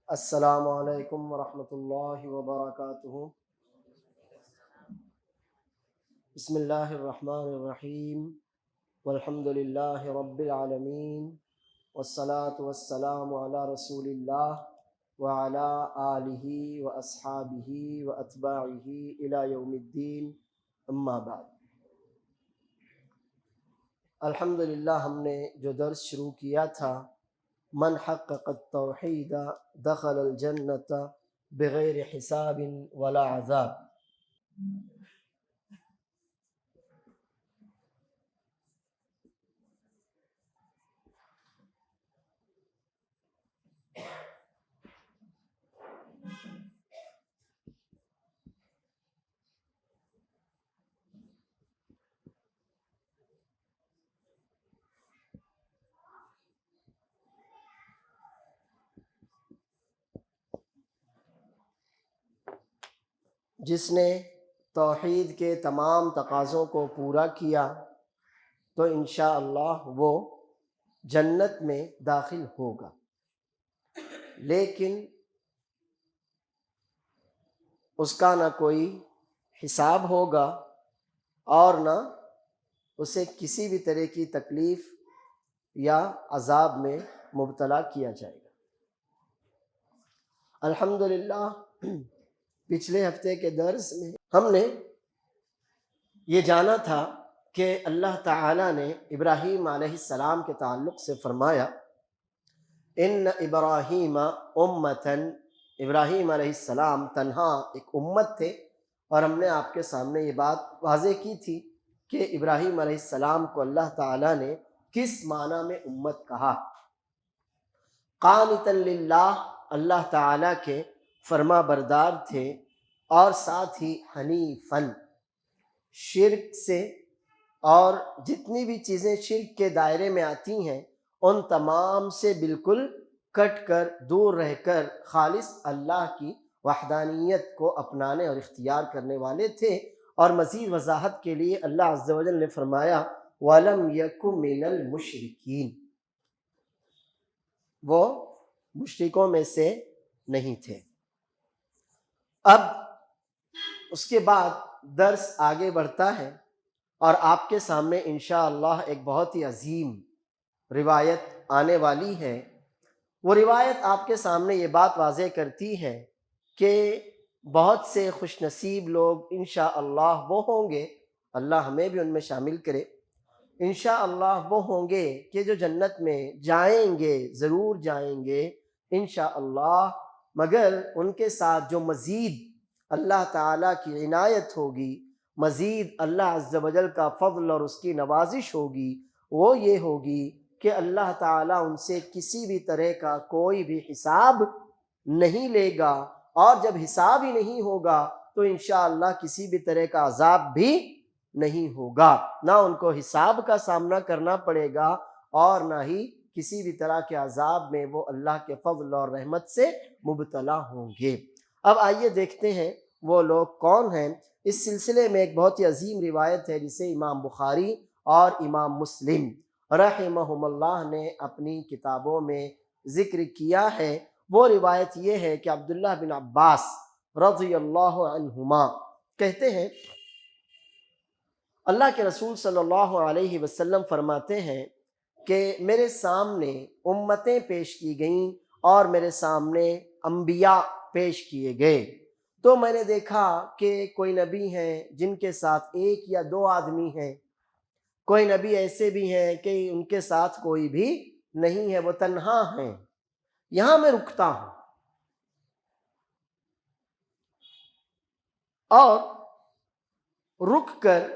السلام علیکم ورحمۃ اللہ وبرکاتہ۔ بسم اللہ الرحمن الرحیم، والحمد للہ رب العالمین، والصلاة والسلام علی رسول اللہ وعلی آلہ واصحابہ واتباعہ الی یوم الدین، اما بعد۔ الحمدللہ ہم نے جو درس شروع کیا تھا، من حقق التوحید دخل الجنت بغیر حساب ولا عذاب، جس نے توحید کے تمام تقاضوں کو پورا کیا تو انشاءاللہ وہ جنت میں داخل ہوگا، لیکن اس کا نہ کوئی حساب ہوگا اور نہ اسے کسی بھی طرح کی تکلیف یا عذاب میں مبتلا کیا جائے گا۔ الحمدللہ پچھلے ہفتے کے درس میں ہم نے یہ جانا تھا کہ اللہ تعالیٰ نے ابراہیم علیہ السلام کے تعلق سے فرمایا ان ابراہیم امتن، ابراہیم علیہ السلام تنہا ایک امت تھے، اور ہم نے آپ کے سامنے یہ بات واضح کی تھی کہ ابراہیم علیہ السلام کو اللہ تعالیٰ نے کس معنی میں امت کہا۔ قانتا للہ، اللہ تعالیٰ کے فرما بردار تھے، اور ساتھ ہی حنیفاً، شرک سے اور جتنی بھی چیزیں شرک کے دائرے میں آتی ہیں ان تمام سے بالکل کٹ کر دور رہ کر خالص اللہ کی وحدانیت کو اپنانے اور اختیار کرنے والے تھے۔ اور مزید وضاحت کے لیے اللہ عز و جل نے فرمایا وَلَمْ يَكُ مِنَ الْمُشْرِكِينَ، وہ مشرکوں میں سے نہیں تھے۔ اب اس کے بعد درس آگے بڑھتا ہے اور آپ کے سامنے انشاءاللہ ایک بہت ہی عظیم روایت آنے والی ہے۔ وہ روایت آپ کے سامنے یہ بات واضح کرتی ہے کہ بہت سے خوش نصیب لوگ انشاءاللہ وہ ہوں گے، اللہ ہمیں بھی ان میں شامل کرے، انشاءاللہ وہ ہوں گے کہ جو جنت میں جائیں گے، ضرور جائیں گے انشاءاللہ، مگر ان کے ساتھ جو مزید اللہ تعالیٰ کی عنایت ہوگی، مزید اللہ عز و جل کا فضل اور اس کی نوازش ہوگی، وہ یہ ہوگی کہ اللہ تعالیٰ ان سے کسی بھی طرح کا کوئی بھی حساب نہیں لے گا، اور جب حساب ہی نہیں ہوگا تو انشاءاللہ کسی بھی طرح کا عذاب بھی نہیں ہوگا، نہ ان کو حساب کا سامنا کرنا پڑے گا اور نہ ہی کسی بھی طرح کے عذاب میں وہ اللہ کے فضل اور رحمت سے مبتلا ہوں گے۔ اب آئیے دیکھتے ہیں وہ لوگ کون ہیں۔ اس سلسلے میں ایک بہت ہی عظیم روایت ہے جسے امام بخاری اور امام مسلم رحمہم اللہ نے اپنی کتابوں میں ذکر کیا ہے۔ وہ روایت یہ ہے کہ عبداللہ بن عباس رضی اللہ عنہما کہتے ہیں اللہ کے رسول صلی اللہ علیہ وسلم فرماتے ہیں کہ میرے سامنے امتیں پیش کی گئیں اور میرے سامنے انبیاء پیش کیے گئے، تو میں نے دیکھا کہ کوئی نبی ہیں جن کے ساتھ ایک یا دو آدمی ہیں، کوئی نبی ایسے بھی ہیں کہ ان کے ساتھ کوئی بھی نہیں ہے، وہ تنہا ہیں۔ یہاں میں رکتا ہوں اور رک کر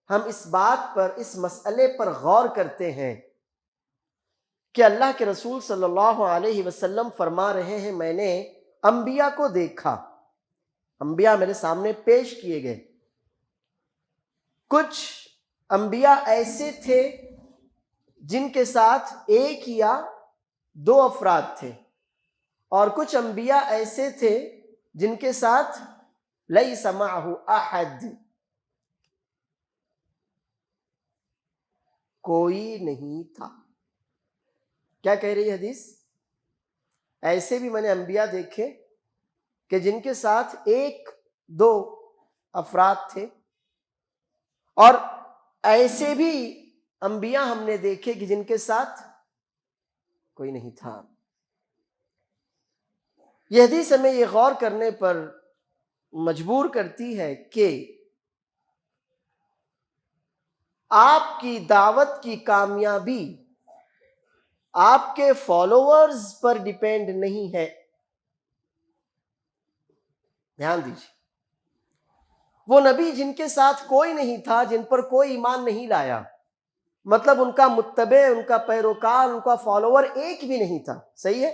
ہم اس بات پر، اس مسئلے پر غور کرتے ہیں کہ اللہ کے رسول صلی اللہ علیہ وسلم فرما رہے ہیں میں نے انبیاء کو دیکھا، انبیاء میرے سامنے پیش کیے گئے۔ کچھ انبیاء ایسے تھے جن کے ساتھ ایک یا دو افراد تھے، اور کچھ انبیاء ایسے تھے جن کے ساتھ لیس معہ احد، کوئی نہیں تھا۔ کیا کہہ رہی ہے حدیث؟ ایسے بھی میں نے انبیاء دیکھے کہ جن کے ساتھ ایک دو افراد تھے، اور ایسے بھی انبیاء ہم نے دیکھے کہ جن کے ساتھ کوئی نہیں تھا۔ یہ حدیث ہمیں یہ غور کرنے پر مجبور کرتی ہے کہ آپ کی دعوت کی کامیابی آپ کے فالوورز پر ڈیپینڈ نہیں ہے۔ دھیان دیجیے، وہ نبی جن کے ساتھ کوئی نہیں تھا، جن پر کوئی ایمان نہیں لایا، مطلب ان کا متبع، ان کا پیروکار، ان کا فالوور ایک بھی نہیں تھا، صحیح ہے؟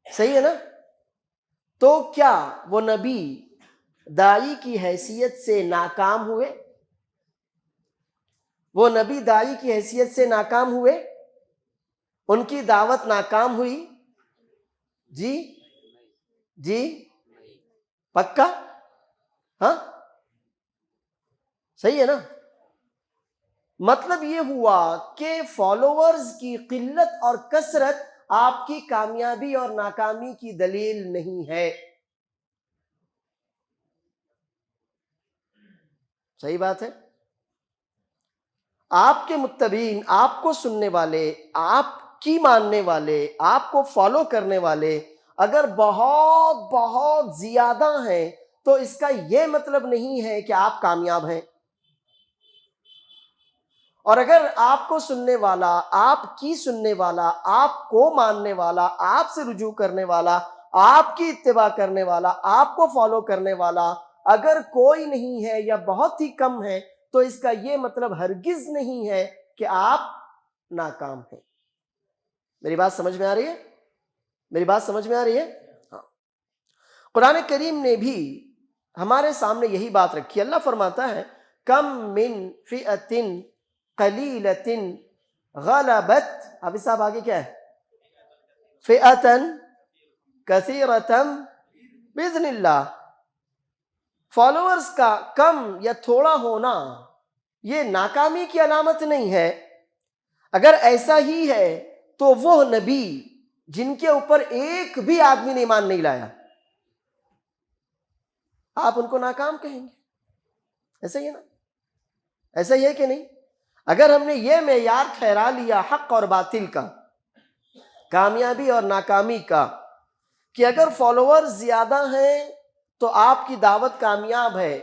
صحیح ہے نا؟ تو کیا وہ نبی داعی کی حیثیت سے ناکام ہوئے؟ وہ نبی داعی کی حیثیت سے ناکام ہوئے؟ ان کی دعوت ناکام ہوئی؟ جی جی پکا؟ ہاں صحیح ہے نا؟ مطلب یہ ہوا کہ فالوورز کی قلت اور کثرت آپ کی کامیابی اور ناکامی کی دلیل نہیں ہے۔ صحیح بات ہے؟ آپ کے متبعین، آپ کو سننے والے، آپ کی ماننے والے، آپ کو فالو کرنے والے اگر بہت بہت زیادہ ہیں تو اس کا یہ مطلب نہیں ہے کہ آپ کامیاب ہیں۔ اور اگر آپ کو سننے والا، آپ کی سننے والا، آپ کو ماننے والا، آپ سے رجوع کرنے والا، آپ کی اتباع کرنے والا، آپ کو فالو کرنے والا اگر کوئی نہیں ہے یا بہت ہی کم ہے تو اس کا یہ مطلب ہرگز نہیں ہے کہ آپ ناکام ہیں۔ میری بات سمجھ میں آ رہی ہے؟ میری بات سمجھ میں آ رہی ہے؟ ہاں۔ قرآن کریم نے بھی ہمارے سامنے یہی بات رکھی۔ اللہ فرماتا ہے کم من فئۃ قلیلۃ غلبت، حافظ صاحب آگے کیا ہے؟ فئۃ کثیرۃ باذن اللہ۔ فالوورز کا کم یا تھوڑا ہونا یہ ناکامی کی علامت نہیں ہے۔ اگر ایسا ہی ہے تو وہ نبی جن کے اوپر ایک بھی آدمی نے ایمان نہیں لایا، آپ ان کو ناکام کہیں گے؟ ایسا ہی ہے نا؟ ایسا ہی ہے کہ نہیں؟ اگر ہم نے یہ معیار ٹھہرا لیا حق اور باطل کا، کامیابی اور ناکامی کا، کہ اگر فالوور زیادہ ہیں تو آپ کی دعوت کامیاب ہے،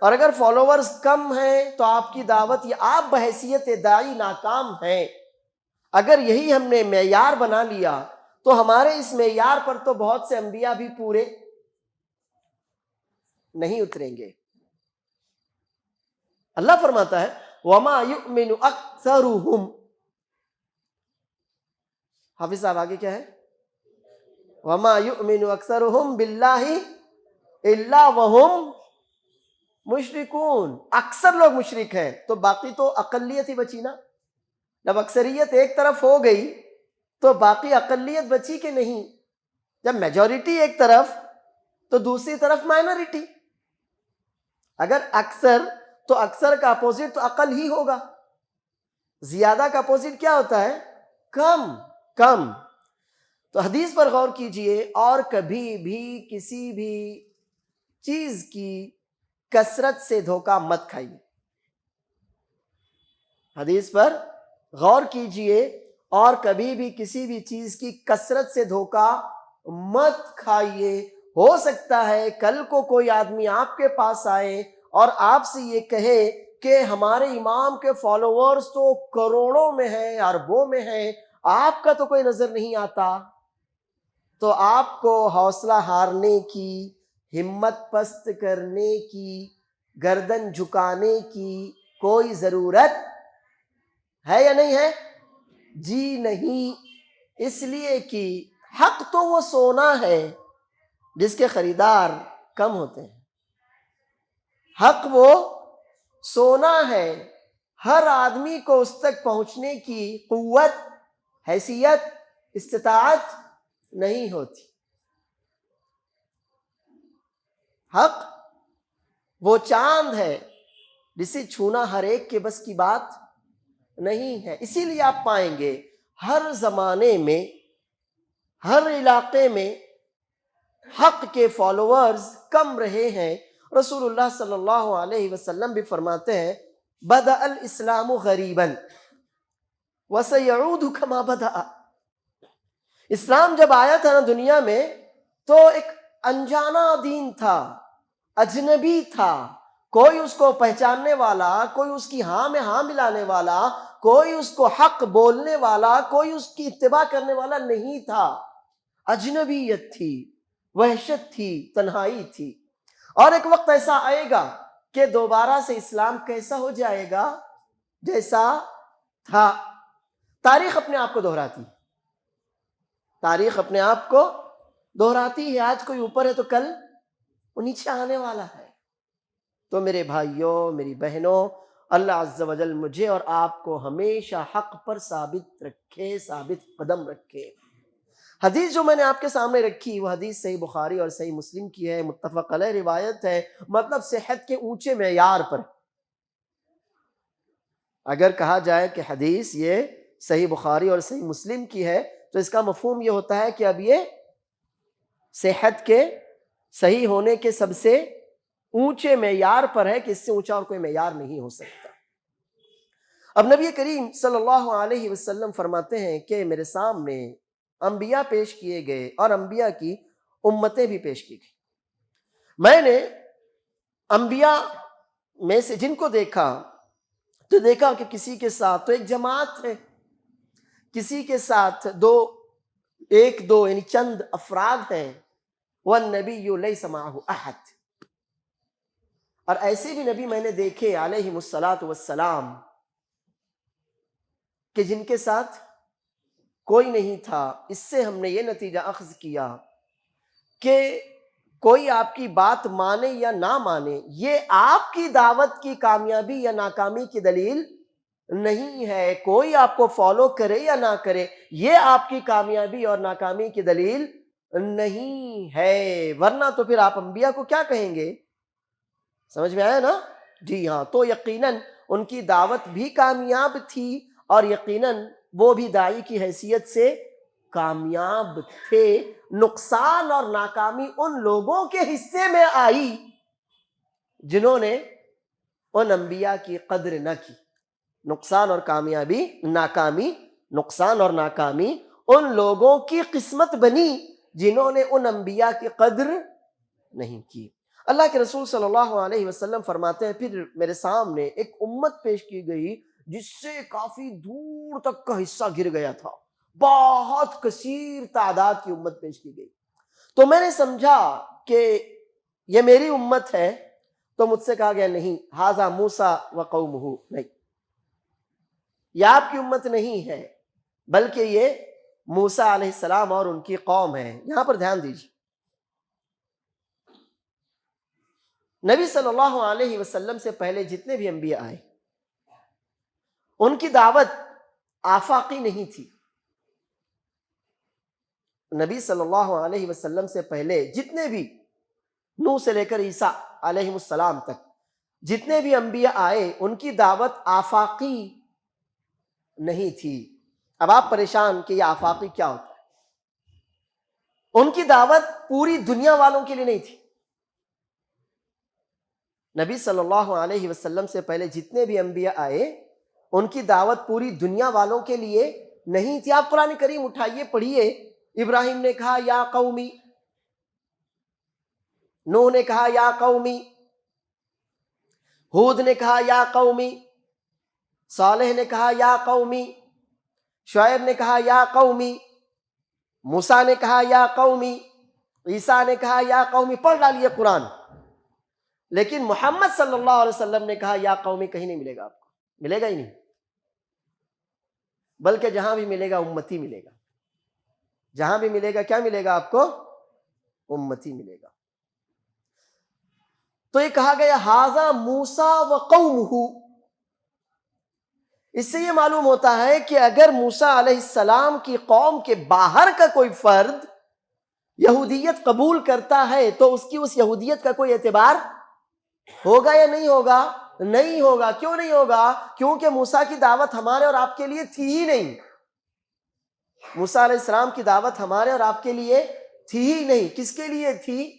اور اگر فالوورز کم ہیں تو آپ کی دعوت یا آپ بحیثیت داعی ناکام ہیں، اگر یہی ہم نے معیار بنا لیا تو ہمارے اس معیار پر تو بہت سے انبیاء بھی پورے نہیں اتریں گے۔ اللہ فرماتا ہے وَمَا يُؤْمِنُ أَكْثَرُهُمْ، حافظ صاحب آگے کیا ہے؟ وَمَا يُؤْمِنُ أَكْثَرُهُمْ بِاللَّهِ إِلَّا وَهُمْ مشرکون۔ اکثر لوگ مشرک ہیں تو باقی تو اقلیت ہی بچی نا۔ جب اکثریت ایک طرف ہو گئی تو باقی اقلیت بچی کہ نہیں؟ جب میجورٹی ایک طرف تو دوسری طرف مائنورٹی۔ اگر اکثر تو اکثر کا اپوزٹ تو اقل ہی ہوگا، زیادہ کا اپوزٹ کیا ہوتا ہے؟ کم۔ کم۔ تو حدیث پر غور کیجئے، اور کبھی بھی کسی بھی چیز کی کثرت سے دھوکہ مت کھائیے۔ حدیث پر غور کیجئے، اور کبھی بھی کسی بھی چیز کی کثرت سے دھوکہ مت کھائیے۔ ہو سکتا ہے کل کو کوئی آدمی آپ کے پاس آئے اور آپ سے یہ کہے کہ ہمارے امام کے فالوورز تو کروڑوں میں ہیں، اربوں میں ہیں، آپ کا تو کوئی نظر نہیں آتا، تو آپ کو حوصلہ ہارنے کی، ہمت پست کرنے کی، گردن جھکانے کی کوئی ضرورت ہے یا نہیں ہے؟ جی نہیں۔ اس لیے کہ حق تو وہ سونا ہے جس کے خریدار کم ہوتے ہیں۔ حق وہ سونا ہے، ہر آدمی کو اس تک پہنچنے کی قوت، حیثیت، استطاعت نہیں ہوتی۔ حق وہ چاند ہے جسے چھونا ہر ایک کے بس کی بات نہیں ہے۔ اسی لیے آپ پائیں گے ہر زمانے میں ہر علاقے میں حق کے فالوورز کم رہے ہیں. رسول اللہ صلی اللہ علیہ وسلم بھی فرماتے ہیں بدأ الاسلام غریبا وسيعود كما بدأ. اسلام جب آیا تھا نا دنیا میں تو ایک انجانا دین تھا، اجنبی تھا، کوئی اس کو پہچاننے والا، کوئی اس کی ہاں میں ہاں ملانے والا، کوئی اس کو حق بولنے والا، کوئی اس کی اتباع کرنے والا نہیں تھا. اجنبیت تھی، وحشت تھی، تنہائی تھی. اور ایک وقت ایسا آئے گا کہ دوبارہ سے اسلام کیسا ہو جائے گا؟ جیسا تھا. تاریخ اپنے آپ کو دہراتی، تاریخ اپنے آپ کو دہراتی ہے. آج کوئی اوپر ہے تو کل وہ نیچے آنے والا ہے. تو میرے بھائیوں، میری بہنوں، اللہ عز و جل مجھے اور آپ کو ہمیشہ حق پر ثابت رکھے، ثابت قدم رکھے. حدیث جو میں نے آپ کے سامنے رکھی وہ حدیث صحیح بخاری اور صحیح مسلم کی ہے، متفق علیہ روایت ہے. مطلب صحت کے اونچے معیار پر. اگر کہا جائے کہ حدیث یہ صحیح بخاری اور صحیح مسلم کی ہے تو اس کا مفہوم یہ ہوتا ہے کہ اب یہ صحت کے صحیح ہونے کے سب سے اونچے معیار پر ہے کہ اس سے اونچا اور کوئی معیار نہیں ہو سکتا. اب نبی کریم صلی اللہ علیہ وسلم فرماتے ہیں کہ میرے سامنے انبیاء پیش کیے گئے اور انبیاء کی امتیں بھی پیش کی گئی. میں نے انبیاء میں سے جن کو دیکھا تو دیکھا کہ کسی کے ساتھ تو ایک جماعت ہے، کسی کے ساتھ ایک دو یعنی چند افراد ہیں. وَالنَّبِيُّ لَيْسَ مَعَهُ أَحَدٌ. اور ایسے بھی نبی میں نے دیکھے علیہم الصلاۃ والسلام کہ جن کے ساتھ کوئی نہیں تھا. اس سے ہم نے یہ نتیجہ اخذ کیا کہ کوئی آپ کی بات مانے یا نہ مانے یہ آپ کی دعوت کی کامیابی یا ناکامی کی دلیل نہیں ہے. کوئی آپ کو فالو کرے یا نہ کرے یہ آپ کی کامیابی اور ناکامی کی دلیل نہیں ہے. ورنہ تو پھر آپ انبیاء کو کیا کہیں گے؟ سمجھ میں آیا نا؟ جی ہاں. تو یقیناً ان کی دعوت بھی کامیاب تھی اور یقیناً وہ بھی داعی کی حیثیت سے کامیاب تھے. نقصان اور ناکامی ان لوگوں کے حصے میں آئی جنہوں نے ان انبیاء کی قدر نہ کی. نقصان اور ناکامی، نقصان اور ناکامی ان لوگوں کی قسمت بنی جنہوں نے ان انبیاء کی قدر نہیں کی. اللہ کے رسول صلی اللہ علیہ وسلم فرماتے ہیں پھر میرے سامنے ایک امت پیش کی گئی جس سے کافی دور تک کا حصہ گر گیا تھا. بہت کثیر تعداد کی امت پیش کی گئی. تو میں نے سمجھا کہ یہ میری امت ہے. تو مجھ سے کہا گیا نہیں، ھذا موسیٰ وقومہ، نہیں، یہ آپ کی امت نہیں ہے بلکہ یہ موسیٰ علیہ السلام اور ان کی قوم ہے. یہاں پر دھیان دیجیے، نبی صلی اللہ علیہ وسلم سے پہلے جتنے بھی انبیاء آئے ان کی دعوت آفاقی نہیں تھی. نبی صلی اللہ علیہ وسلم سے پہلے جتنے بھی نوح سے لے کر عیسیٰ علیہ السلام تک جتنے بھی انبیاء آئے ان کی دعوت آفاقی نہیں تھی. اب آپ پریشان کہ یہ آفاقی کیا ہوتا ہے؟ ان کی دعوت پوری دنیا والوں کے لیے نہیں تھی. نبی صلی اللہ علیہ وسلم سے پہلے جتنے بھی انبیاء آئے ان کی دعوت پوری دنیا والوں کے لیے نہیں تھی. آپ قرآن کریم اٹھائیے، پڑھیے. ابراہیم نے کہا یا قومی، نوح نے کہا یا قومی، ہود نے کہا یا قومی، صالح نے کہا یا قومی، شعیب نے کہا یا قومی، موسیٰ نے کہا یا قومی، عیسیٰ نے کہا یا قومی. پڑھ ڈالیے قرآن. لیکن محمد صلی اللہ علیہ وسلم نے کہا یا قومی کہیں نہیں ملے گا. آپ کو ملے گا ہی نہیں، بلکہ جہاں بھی ملے گا امتی ملے گا. جہاں بھی ملے گا کیا ملے گا آپ کو؟ امتی ملے گا. تو یہ کہا گیا ھذا موسیٰ وقومہ. اس سے یہ معلوم ہوتا ہے کہ اگر موسیٰ علیہ السلام کی قوم کے باہر کا کوئی فرد یہودیت قبول کرتا ہے تو اس کی اس یہودیت کا کوئی اعتبار ہوگا یا نہیں ہوگا؟ نہیں ہوگا. کیوں نہیں ہوگا؟ کیونکہ موسیٰ کی دعوت ہمارے اور آپ کے لیے تھی ہی نہیں. موسیٰ علیہ السلام کی دعوت ہمارے اور آپ کے لیے تھی ہی نہیں. کس کے لیے تھی؟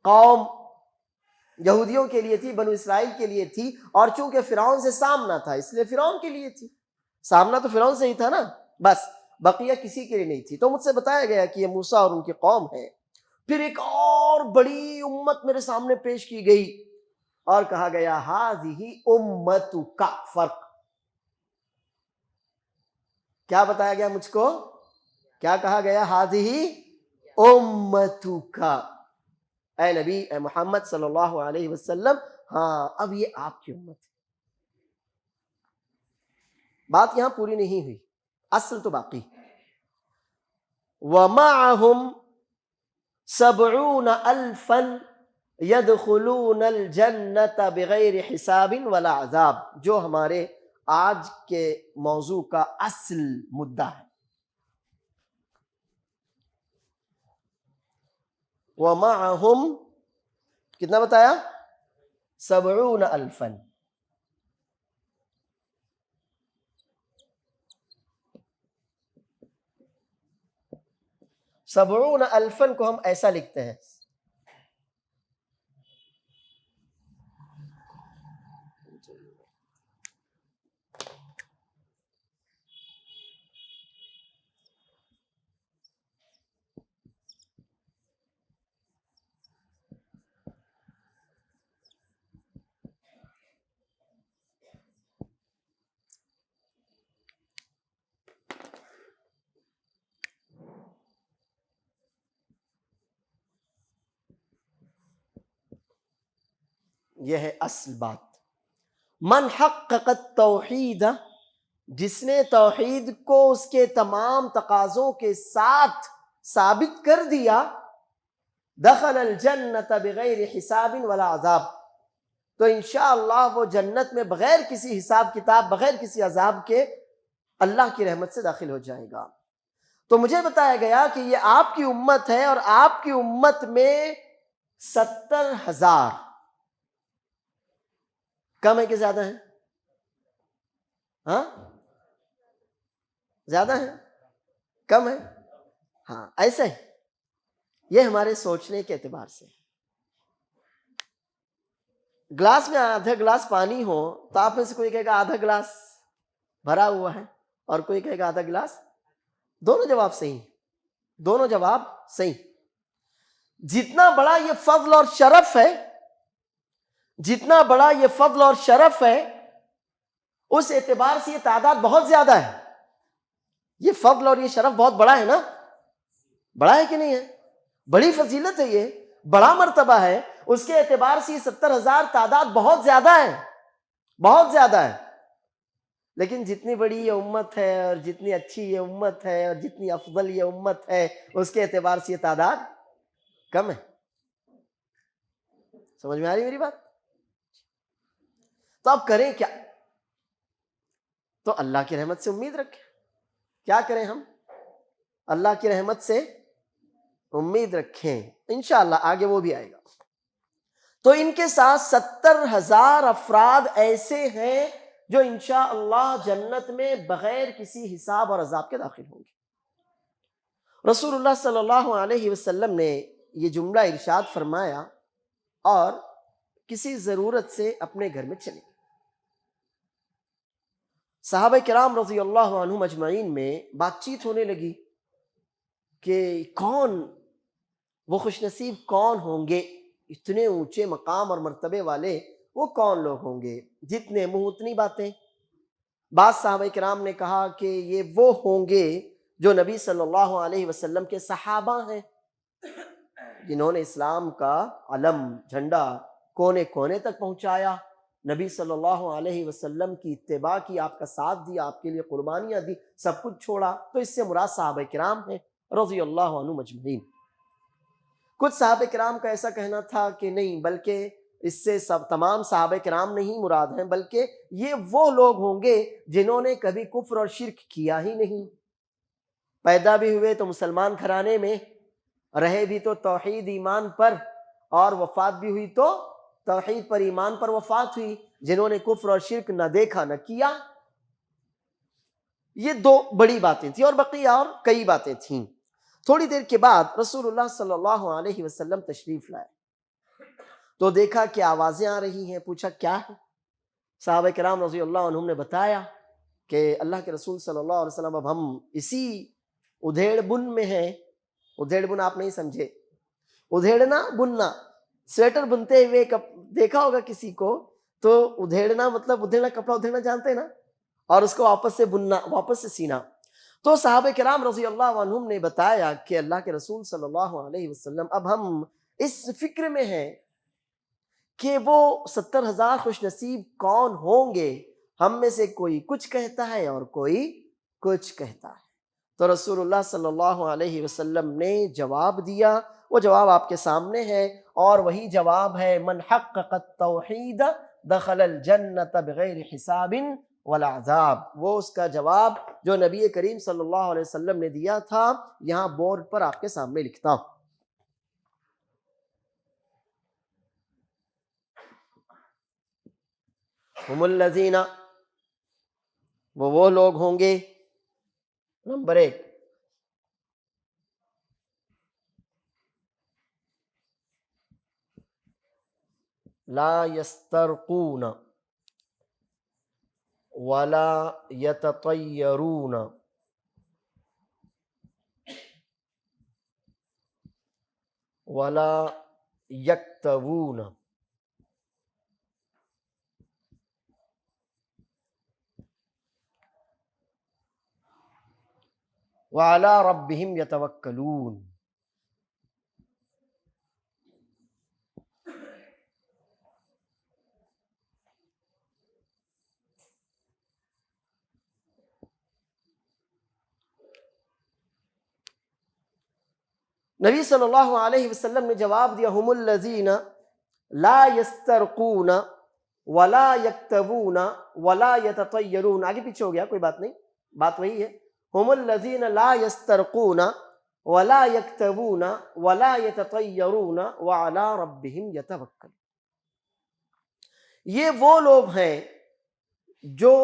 قوم یہودیوں کے لیے تھی، بنو اسرائیل کے لیے تھی. اور چونکہ فرعون سے سامنا تھا اس لیے فرعون کے لیے تھی. سامنا تو فرعون سے ہی تھا نا، بس بقیہ کسی کے لیے نہیں تھی. تو مجھ سے بتایا گیا کہ یہ موسیٰ اور ان کی قوم ہے. پھر ایک اور بڑی امت میرے سامنے پیش کی گئی اور کہا گیا ہذہ امتک. فرق کیا بتایا گیا مجھ کو؟ کیا کہا گیا؟ ہذہ امتک، اے نبی، اے محمد صلی اللہ علیہ وسلم، ہاں اب یہ آپ کی امت ہے. بات یہاں پوری نہیں ہوئی، اصل تو باقی. وَمَعَهُمْ 70,000 يَدْخُلُونَ الْجَنَّةَ بِغَيْرِ حِسَابٍ وَلَا عَذَابٍ، جو ہمارے آج کے موضوع کا اصل مدعا ہے. وَمَعَهُمْ کتنا بتایا؟ 70,000. سبعون الفن کو ہم ایسا لکھتے ہیں، یہ ہے اصل بات. من حقق التوحید، جس نے توحید کو اس کے تمام تقاضوں کے ساتھ ثابت کر دیا، دخل الجنت بغیر حساب ولا عذاب، تو انشاءاللہ وہ جنت میں بغیر کسی حساب کتاب، بغیر کسی عذاب کے اللہ کی رحمت سے داخل ہو جائے گا. تو مجھے بتایا گیا کہ یہ آپ کی امت ہے اور آپ کی امت میں 70,000 کم ہے کہ زیادہ ہے؟ ہاں زیادہ ہے؟ کم ہے؟ ہاں ایسے ہے. یہ ہمارے سوچنے کے اعتبار سے. گلاس میں آدھا گلاس پانی ہو تو آپ میں سے کوئی کہے گا آدھا گلاس بھرا ہوا ہے اور کوئی کہے گا آدھا گلاس. دونوں جواب صحیح، دونوں جواب صحیح. جتنا بڑا یہ فضل اور شرف ہے، جتنا بڑا یہ فضل اور شرف ہے، اس اعتبار سے یہ تعداد بہت زیادہ ہے. یہ فضل اور یہ شرف بہت بڑا ہے نا، بڑا ہے کہ نہیں ہے؟ بڑی فضیلت ہے، یہ بڑا مرتبہ ہے. اس کے اعتبار سے یہ 70,000 تعداد بہت زیادہ ہے، بہت زیادہ ہے. لیکن جتنی بڑی یہ امت ہے اور جتنی اچھی یہ امت ہے اور جتنی افضل یہ امت ہے، اس کے اعتبار سے یہ تعداد کم ہے. سمجھ میں آ رہی میری بات؟ تو اب کریں کیا؟ تو اللہ کی رحمت سے امید رکھیں. کیا کریں ہم؟ اللہ کی رحمت سے امید رکھیں، انشاءاللہ آگے وہ بھی آئے گا. تو ان کے ساتھ 70,000 افراد ایسے ہیں جو انشاءاللہ جنت میں بغیر کسی حساب اور عذاب کے داخل ہوں گے. رسول اللہ صلی اللہ علیہ وسلم نے یہ جملہ ارشاد فرمایا اور کسی ضرورت سے اپنے گھر میں چلے. صحابہ کرام رضی اللہ عنہم اجمعین میں بات چیت ہونے لگی کہ کون وہ خوش نصیب کون ہوں گے، اتنے اونچے مقام اور مرتبے والے وہ کون لوگ ہوں گے، جتنے منہ اتنی باتیں. بعض صحابہ کرام نے کہا کہ یہ وہ ہوں گے جو نبی صلی اللہ علیہ وسلم کے صحابہ ہیں، جنہوں نے اسلام کا علم جھنڈا کونے کونے تک پہنچایا، نبی صلی اللہ علیہ وسلم کی اتباع کی، آپ کا ساتھ دیا، آپ کے لیے قربانیاں دی، سب کچھ چھوڑا. تو اس سے مراد صحابہ کرام ہیں رضی اللہ عنہم اجمعین. کچھ صحابہ کرام کا ایسا کہنا تھا کہ نہیں، بلکہ اس سے سب تمام صحابہ کرام نہیں مراد ہیں، بلکہ یہ وہ لوگ ہوں گے جنہوں نے کبھی کفر اور شرک کیا ہی نہیں، پیدا بھی ہوئے تو مسلمان گھرانے میں، رہے بھی تو توحید ایمان پر، اور وفات بھی ہوئی تو توحید پر ایمان پر وفات ہوئی، جنہوں نے کفر اور شرک نہ دیکھا نہ کیا. یہ دو بڑی باتیں تھیں، اور بقیہ اور کئی باتیں تھیں۔ تھوڑی دیر کے بعد رسول اللہ صلی اللہ علیہ وسلم تشریف لائے تو دیکھا کہ آوازیں آ رہی ہیں، پوچھا کیا ہے؟ صحابہ کرام رضی اللہ عنہم نے بتایا کہ اللہ کے رسول صلی اللہ علیہ وسلم اب ہم اسی ادھیڑ بن میں ہیں۔ ادھیڑ بن آپ نہیں سمجھے، ادھیڑنا بننا، سویٹر بنتے ہوئے دیکھا ہوگا کسی کو، تو ادھیڑنا مطلب ادھیڑنا، کپڑا ادھیڑنا جانتے ہیں نا، اور اس کو واپس سے بننا، واپس سے سینا۔ تو صحابہ کرام رضی اللہ عنہم نے بتایا کہ اللہ کے رسول صلی اللہ علیہ وسلم اب ہم اس فکر میں ہیں کہ وہ 70,000 خوش نصیب کون ہوں گے، ہم میں سے کوئی کچھ کہتا ہے اور کوئی کچھ کہتا ہے۔ تو رسول اللہ صلی اللہ علیہ وسلم نے جواب دیا، وہ جواب آپ کے سامنے ہے، اور وہی جواب ہے من حقق التوحید دخل الجنت بغیر حساب ولا عذاب۔ وہ اس کا جواب جو نبی کریم صلی اللہ علیہ وسلم نے دیا تھا، یہاں بورڈ پر آپ کے سامنے لکھتا ہوں۔ ہم الذین، وہ لوگ ہوں گے، نمبر 1، لا یسترقون ولا یتطیرون ولا یکتوون وعلی ربہم یتوکلون۔ نبی صلی اللہ علیہ وسلم نے جواب دیا ہم الذین لا یسترقون ولا یکتوون ولا یتطیرون۔ آگے پیچھے ہو گیا، کوئی بات نہیں، بات وہی ہے۔ ہم الذین لا یسترقون ولا یکتوون ولا یتطیرون وعلی ربہم یتوکلون۔ یہ وہ لوگ ہیں جو،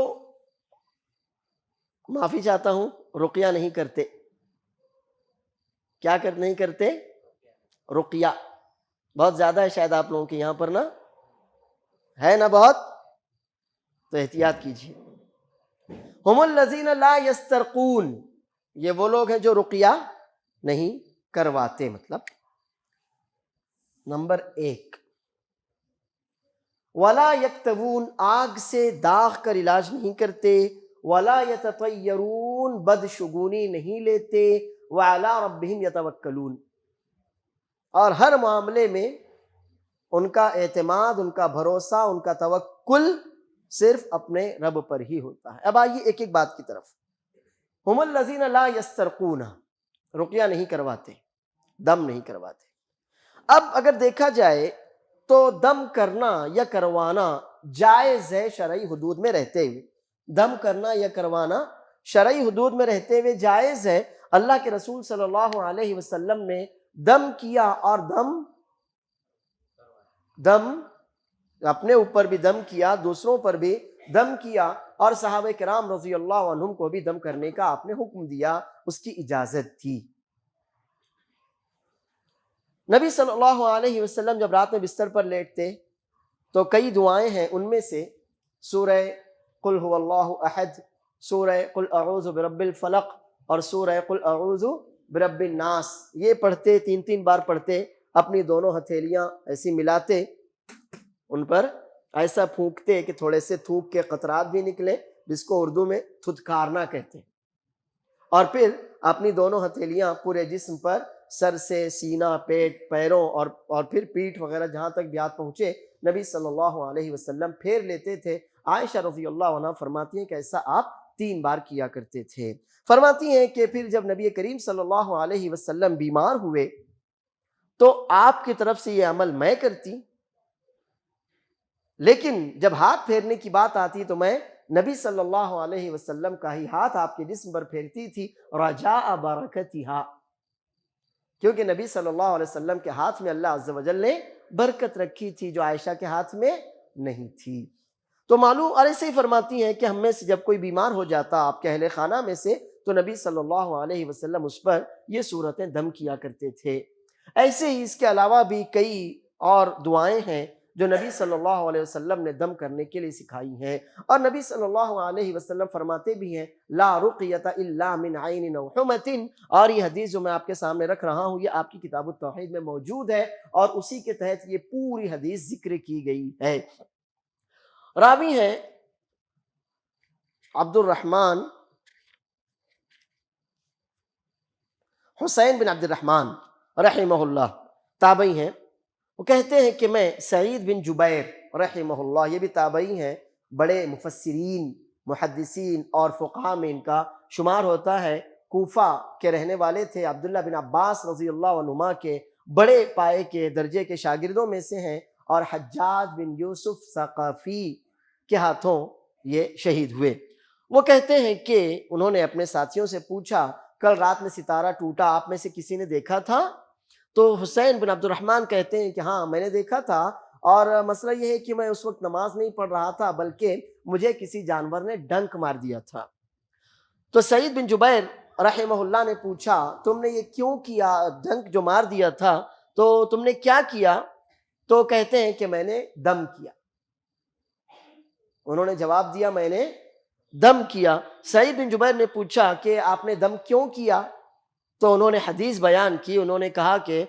معافی چاہتا ہوں، رقیہ نہیں کرتے۔ کیا نہیں کرتے؟ رقیہ۔ بہت زیادہ ہے شاید آپ لوگوں کے یہاں پر نا، ہے نا بہت، تو احتیاط کیجیے۔ ہم الذین لا یسترقون، یہ وہ لوگ ہیں جو رقیہ نہیں کرواتے۔ مطلب نمبر 1، ولا یکتوون، آگ سے داغ کر علاج نہیں کرتے، ولا یتطیرون، بدشگونی نہیں لیتے، وعلی ربہم یتوکلون، اور ہر معاملے میں ان کا اعتماد، ان کا بھروسہ، ان کا توکل صرف اپنے رب پر ہی ہوتا ہے۔ اب آئیے ایک ایک بات کی طرف۔ ہم الذین لا یسترقون، رقیہ نہیں کرواتے، دم نہیں کرواتے۔ اب اگر دیکھا جائے تو دم کرنا یا کروانا جائز ہے شرعی حدود میں رہتے ہوئے، دم کرنا یا کروانا شرعی حدود میں رہتے ہوئے جائز ہے۔ اللہ کے رسول صلی اللہ علیہ وسلم نے دم کیا، اور دم اپنے اوپر بھی دم کیا، دوسروں پر بھی دم کیا، اور صحابہ کرام رضی اللہ عنہم کو بھی دم کرنے کا آپ نے حکم دیا، اس کی اجازت تھی۔ نبی صلی اللہ علیہ وسلم جب رات میں بستر پر لیٹتے تو کئی دعائیں ہیں، ان میں سے سورہ قل هو اللہ احد، سورہ قل اعوذ برب الفلق، اور سورہ قل اعوذ برب الناس، یہ پڑھتے، 3 بار پڑھتے، اپنی دونوں ہتھیلیاں ایسی ملاتے، ان پر ایسا پھونکتے کہ تھوڑے سے تھوک کے قطرات بھی نکلے، جس کو اردو میں تھتکارنا کہتے ہیں، اور پھر اپنی دونوں ہتھیلیاں پورے جسم پر، سر سے سینہ، پیٹ، پیروں، اور پھر پیٹھ وغیرہ جہاں تک بھی ہاتھ پہنچے، نبی صلی اللہ علیہ وسلم پھیر لیتے تھے۔ عائشہ رضی اللہ عنہ فرماتی ہیں کہ ایسا آپ 3 بار کیا کرتے تھے۔ فرماتی ہیں کہ پھر جب نبی کریم صلی اللہ علیہ وسلم بیمار ہوئے تو آپ کی طرف سے یہ عمل میں کرتی، لیکن جب ہاتھ پھیرنے کی بات آتی تو میں نبی صلی اللہ علیہ وسلم کا ہی ہاتھ آپ کے جسم پر پھیرتی تھی، رجاء برکتہا، کیونکہ نبی صلی اللہ علیہ وسلم کے ہاتھ میں اللہ عز و جل نے برکت رکھی تھی جو عائشہ کے ہاتھ میں نہیں تھی۔ تو معلوم اور ایسے ہی فرماتی ہیں کہ ہم میں سے جب کوئی بیمار ہو جاتا آپ کے اہل خانہ میں سے تو نبی صلی اللہ علیہ وسلم اس پر یہ صورتیں دم کیا کرتے تھے۔ ایسے ہی اس کے علاوہ بھی کئی اور دعائیں ہیں جو نبی صلی اللہ علیہ وسلم نے دم کرنے کے لیے سکھائی ہیں، اور نبی صلی اللہ علیہ وسلم فرماتے بھی ہیں لا رقیۃ الا من عین او حمۃ، اور یہ حدیث جو میں آپ کے سامنے رکھ رہا ہوں یہ آپ کی کتاب التوحید میں موجود ہے، اور اسی کے تحت یہ پوری حدیث ذکر کی گئی ہے۔ راوی ہیں عبد الرحمن حسین بن عبد الرحمن رحمہ اللہ، تابعی ہیں، وہ کہتے ہیں کہ میں سعید بن جبیر رحمہ اللہ، یہ بھی تابعی ہیں، بڑے مفسرین محدثین اور فقہاء میں ان کا شمار ہوتا ہے، کوفہ کے رہنے والے تھے، عبداللہ بن عباس رضی اللہ عنہما کے بڑے پائے کے درجے کے شاگردوں میں سے ہیں، اور حجاج بن یوسف ثقفی کے ہاتھوں یہ شہید ہوئے۔ وہ کہتے ہیں کہ انہوں نے اپنے ساتھیوں سے پوچھا کل رات میں ستارہ ٹوٹا، آپ میں سے کسی نے دیکھا تھا؟ تو حسین بن عبد الرحمن کہتے ہیں کہ ہاں میں نے دیکھا تھا، اور مسئلہ یہ ہے کہ میں اس وقت نماز نہیں پڑھ رہا تھا بلکہ مجھے کسی جانور نے ڈنک مار دیا تھا۔ تو سعید بن جبیر رحمہ اللہ نے پوچھا تم نے یہ کیوں کیا، ڈنک جو مار دیا تھا تو تم نے کیا کیا؟ تو کہتے ہیں کہ میں نے دم کیا۔ انہوں نے جواب دیا میں نے دم کیا۔ سعید بن جبیر نے پوچھا کہ آپ نے دم کیوں کیا؟ تو انہوں نے حدیث بیان کی، انہوں نے کہا کہ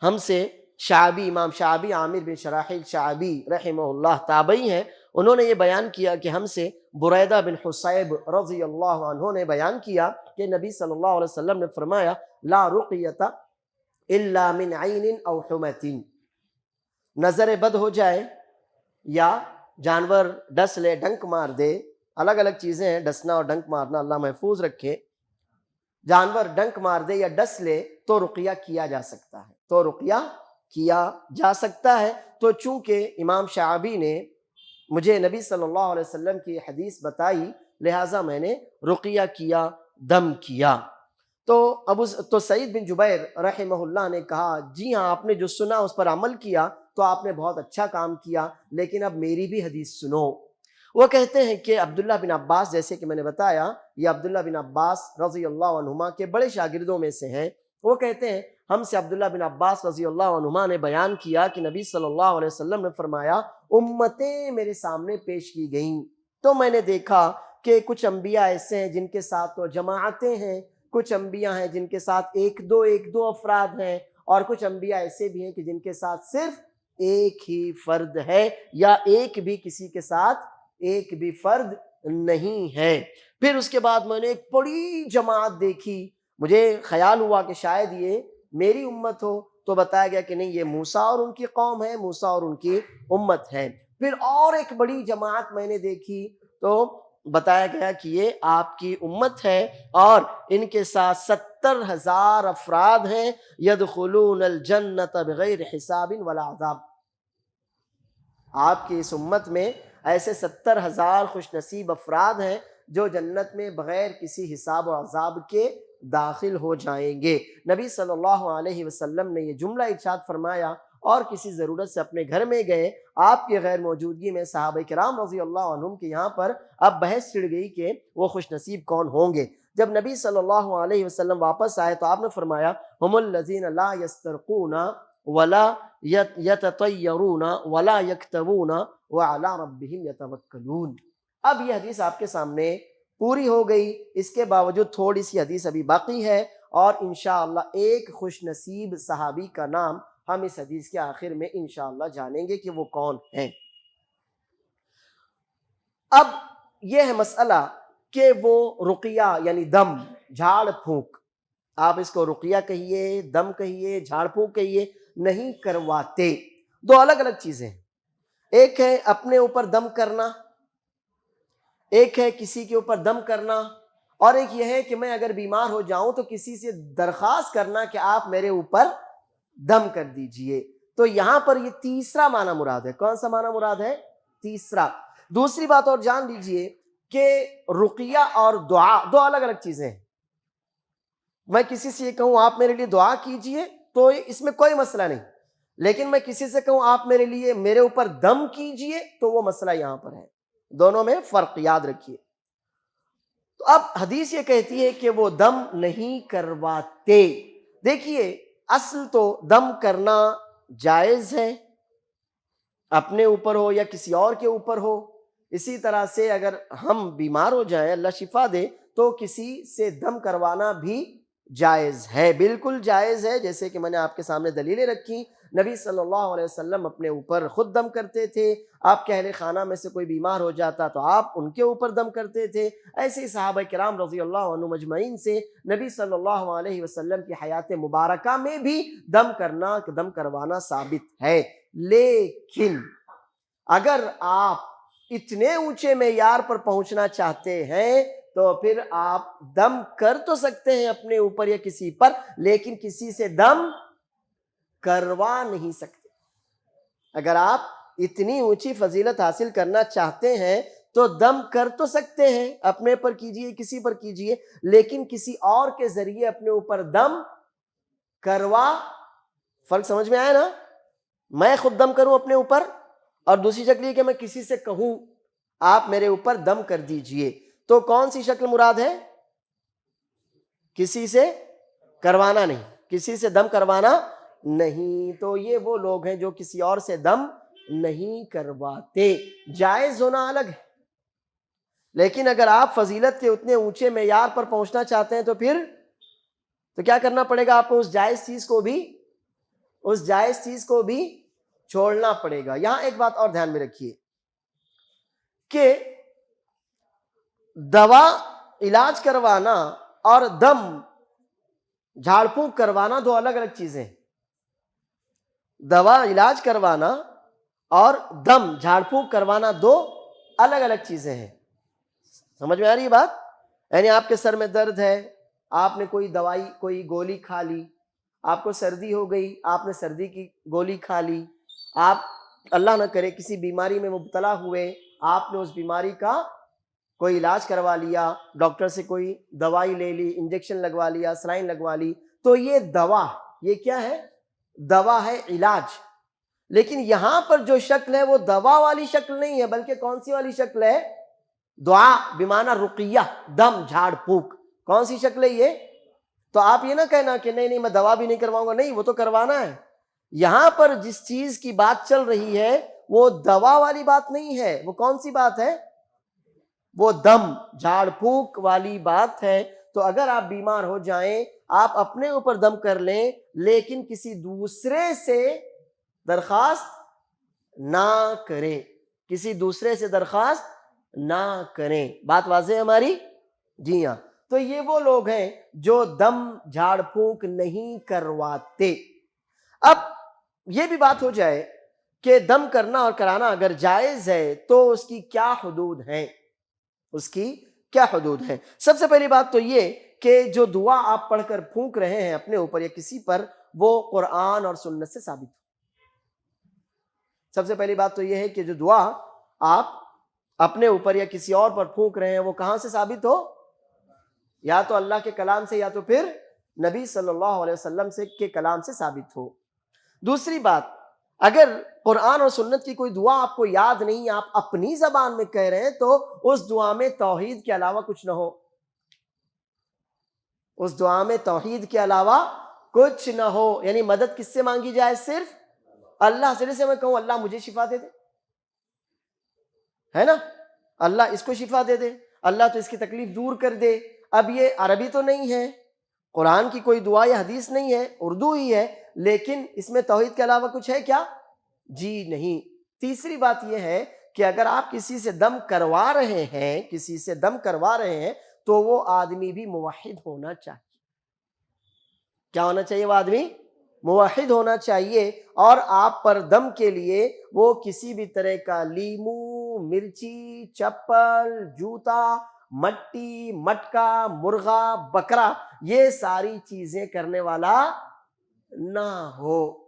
ہم سے شعبی، امام شعبی عامر بن شراحیل شعبی رحمہ اللہ تابعی ہیں، انہوں نے یہ بیان کیا کہ ہم سے بریدہ بن حصیب رضی اللہ عنہ نے بیان کیا کہ نبی صلی اللہ علیہ وسلم نے فرمایا لا رقیۃ الا من عین او حمۃ، نظر بد ہو جائے یا جانور ڈس لے، ڈنک مار دے، الگ الگ چیزیں ہیں، ڈسنا اور ڈنک مارنا، اللہ محفوظ رکھے، جانور ڈنک مار دے یا ڈس لے تو رقیہ کیا جا سکتا ہے، تو رقیہ کیا جا سکتا ہے۔ تو چونکہ امام شعبی نے مجھے نبی صلی اللہ علیہ وسلم کی حدیث بتائی لہٰذا میں نے رقیہ کیا، دم کیا۔ تو سعید بن جبیر رحمہ اللہ نے کہا جی ہاں آپ نے جو سنا اس پر عمل کیا تو آپ نے بہت اچھا کام کیا، لیکن اب میری بھی حدیث سنو۔ وہ کہتے ہیں کہ عبداللہ بن عباس، جیسے کہ میں نے بتایا یہ عبداللہ بن عباس رضی اللہ عنہما کے بڑے شاگردوں میں سے ہیں، وہ کہتے ہیں ہم سے عبداللہ بن عباس رضی اللہ عنہما نے بیان کیا کہ نبی صلی اللہ علیہ وسلم نے فرمایا امتیں میرے سامنے پیش کی گئیں تو میں نے دیکھا کہ کچھ انبیاء ایسے ہیں جن کے ساتھ تو جماعتیں ہیں، کچھ انبیاء ہیں جن کے ساتھ ایک دو افراد ہیں، اور کچھ انبیاء ایسے بھی ہیں کہ جن کے ساتھ صرف ایک ہی فرد ہے، یا ایک بھی کسی کے ساتھ ایک بھی فرد نہیں ہے۔ پھر اس کے بعد میں نے ایک بڑی جماعت دیکھی، مجھے خیال ہوا کہ شاید یہ میری امت ہو، تو بتایا گیا کہ نہیں یہ موسیٰ اور ان کی قوم ہے، موسیٰ اور ان کی امت ہے۔ پھر اور ایک بڑی جماعت میں نے دیکھی تو بتایا گیا کہ یہ آپ کی امت ہے، اور ان کے ساتھ 70,000 افراد ہیں یدخلون الجنت بغیر حساب ولا عذاب۔ آپ کی اس امت میں ایسے 70,000 خوش نصیب افراد ہیں جو جنت میں بغیر کسی حساب و عذاب کے داخل ہو جائیں گے۔ نبی صلی اللہ علیہ وسلم نے یہ جملہ ارشاد فرمایا اور کسی ضرورت سے اپنے گھر میں گئے، آپ کی غیر موجودگی میں صحابہ کرام رضی اللہ عنہم کے یہاں پر اب بحث چھڑ گئی کہ وہ خوش نصیب کون ہوں گے۔ جب نبی صلی اللہ علیہ وسلم واپس آئے تو آپ نے فرمایا ہم الذین لا یسترقون ولا یتطیرون ولا یکتوون وعلی ربہم یتوکلون۔ اب یہ حدیث آپ کے سامنے پوری ہو گئی، اس کے باوجود تھوڑی سی حدیث ابھی باقی ہے، اور انشاءاللہ ایک خوش نصیب صحابی کا نام ہم اس حدیث کے آخر میں انشاءاللہ جانیں گے کہ وہ کون ہیں۔ اب یہ ہے مسئلہ کہ وہ رقیہ یعنی دم، جھاڑ پھونک، آپ اس کو رقیہ کہیے، دم کہیے، جھاڑ پھونک کہیے، نہیں کرواتے۔ دو الگ الگ چیزیں ہیں، ایک ہے اپنے اوپر دم کرنا، ایک ہے کسی کے اوپر دم کرنا، اور ایک یہ ہے کہ میں اگر بیمار ہو جاؤں تو کسی سے درخواست کرنا کہ آپ میرے اوپر دم کر دیجئے۔ تو یہاں پر یہ تیسرا معنی مراد ہے۔ کون سا معنی مراد ہے؟ تیسرا۔ دوسری بات اور جان لیجئے کہ رقیہ اور دعا دو الگ الگ چیزیں ہیں۔ میں کسی سے یہ کہوں آپ میرے لیے دعا کیجئے تو اس میں کوئی مسئلہ نہیں، لیکن میں کسی سے کہوں آپ میرے اوپر دم کیجئے تو وہ مسئلہ یہاں پر ہے، دونوں میں فرق یاد رکھیے۔ تو اب حدیث یہ کہتی ہے کہ وہ دم نہیں کرواتے۔ دیکھیے اصل تو دم کرنا جائز ہے، اپنے اوپر ہو یا کسی اور کے اوپر ہو۔ اسی طرح سے اگر ہم بیمار ہو جائیں، اللہ شفا دے، تو کسی سے دم کروانا بھی جائز ہے، بالکل جائز ہے۔ جیسے کہ میں نے آپ کے سامنے دلیلیں رکھی، نبی صلی اللہ علیہ وسلم اپنے اوپر خود دم کرتے تھے، آپ کے اہل خانہ میں سے کوئی بیمار ہو جاتا تو آپ ان کے اوپر دم کرتے تھے۔ ایسے ہی صحابہ کرام رضی اللہ عنہم اجمعین سے نبی صلی اللہ علیہ وسلم کی حیات مبارکہ میں بھی دم کروانا ثابت ہے۔ لیکن اگر آپ اتنے اونچے معیار پر پہنچنا چاہتے ہیں تو پھر آپ دم کر تو سکتے ہیں اپنے اوپر یا کسی پر، لیکن کسی سے دم کروا نہیں سکتے۔ اگر آپ اتنی اونچی فضیلت حاصل کرنا چاہتے ہیں تو دم کر تو سکتے ہیں، اپنے پر کیجئے کسی پر کیجئے، لیکن کسی اور کے ذریعے اپنے اوپر دم کروا، فرق سمجھ میں آیا نا؟ میں خود دم کروں اپنے اوپر، اور دوسری شکل یہ کہ میں کسی سے کہوں آپ میرے اوپر دم کر دیجئے، تو کون سی شکل مراد ہے؟ کسی سے کروانا نہیں، کسی سے دم کروانا نہیں۔ تو یہ وہ لوگ ہیں جو کسی اور سے دم نہیں کرواتے۔ جائز ہونا الگ ہے، لیکن اگر آپ فضیلت کے اتنے اونچے معیار پر پہنچنا چاہتے ہیں تو پھر تو کیا کرنا پڑے گا آپ کو؟ اس جائز چیز کو بھی چھوڑنا پڑے گا۔ یہاں ایک بات اور دھیان میں رکھیے کہ دوا علاج کروانا اور دم جھاڑ پھونک کروانا دو الگ الگ چیزیں ہیں۔ دوا علاج کروانا اور دم جھاڑ پھونک کروانا دو الگ الگ چیزیں ہیں۔ سمجھ میں آ رہی ہے بات؟ یعنی آپ کے سر میں درد ہے، آپ نے کوئی گولی کھا لی، آپ کو سردی ہو گئی، آپ نے سردی کی گولی کھا لی، آپ اللہ نہ کرے کسی بیماری میں مبتلا ہوئے، آپ نے اس بیماری کا کوئی علاج کروا لیا، ڈاکٹر سے کوئی دوائی لے لی، انجیکشن لگوا لیا، سلائن لگوا لی، تو یہ دوا، یہ کیا ہے؟ دوا ہے، علاج۔ لیکن یہاں پر جو شکل ہے وہ دوا والی شکل نہیں ہے، بلکہ کون سی والی شکل ہے؟ دعا بمعنی رقیہ، دم جھاڑ پھونک۔ کون سی شکل ہے یہ؟ تو آپ یہ نہ کہنا کہ نہیں میں دوا بھی نہیں کرواؤں گا، نہیں، وہ تو کروانا ہے۔ یہاں پر جس چیز کی بات چل رہی ہے وہ دوا والی بات نہیں ہے، وہ کون سی بات ہے؟ وہ دم جھاڑ پھونک والی بات ہے۔ تو اگر آپ بیمار ہو جائیں، آپ اپنے اوپر دم کر لیں، لیکن کسی دوسرے سے درخواست نہ کریں، کسی دوسرے سے درخواست نہ کریں۔ بات واضح ہے ہماری؟ جی ہاں۔ تو یہ وہ لوگ ہیں جو دم جھاڑ پھونک نہیں کرواتے۔ اب یہ بھی بات ہو جائے کہ دم کرنا اور کرانا اگر جائز ہے تو اس کی کیا حدود ہیں؟ سب سے پہلی بات تو یہ کہ جو دعا آپ پڑھ کر پھونک رہے ہیں اپنے اوپر یا کسی پر، وہ قرآن اور سنت سے ثابت ہو۔ سب سے پہلی بات تو یہ ہے کہ جو دعا آپ اپنے اوپر یا کسی اور پر پھونک رہے ہیں وہ کہاں سے ثابت ہو؟ یا تو اللہ کے کلام سے، یا تو پھر نبی صلی اللہ علیہ وسلم کے کلام سے ثابت ہو۔ دوسری بات، اگر قرآن اور سنت کی کوئی دعا آپ کو یاد نہیں، آپ اپنی زبان میں کہہ رہے ہیں، تو اس دعا میں توحید کے علاوہ کچھ نہ ہو، اس دعا میں توحید کے علاوہ کچھ نہ ہو۔ یعنی مدد کس سے مانگی جائے؟ صرف اللہ سے۔ جیسے میں کہوں اللہ مجھے شفا دے دے، ہے نا، اللہ اس کو شفا دے دے، اللہ تو اس کی تکلیف دور کر دے۔ اب یہ عربی تو نہیں ہے، قرآن کی کوئی دعا یا حدیث نہیں ہے، اردو ہی ہے، لیکن اس میں توحید کے علاوہ کچھ ہے کیا؟ جی نہیں۔ تیسری بات یہ ہے کہ اگر آپ کسی سے دم کروا رہے ہیں تو وہ آدمی بھی موحد ہونا چاہیے۔ کیا ہونا چاہیے؟ وہ آدمی موحد ہونا چاہیے، اور آپ پر دم کے لیے وہ کسی بھی طرح کا لیمو، مرچی، چپل، جوتا، مٹی، مٹکا، مرغا، بکرا، یہ ساری چیزیں کرنے والا نہ ہو۔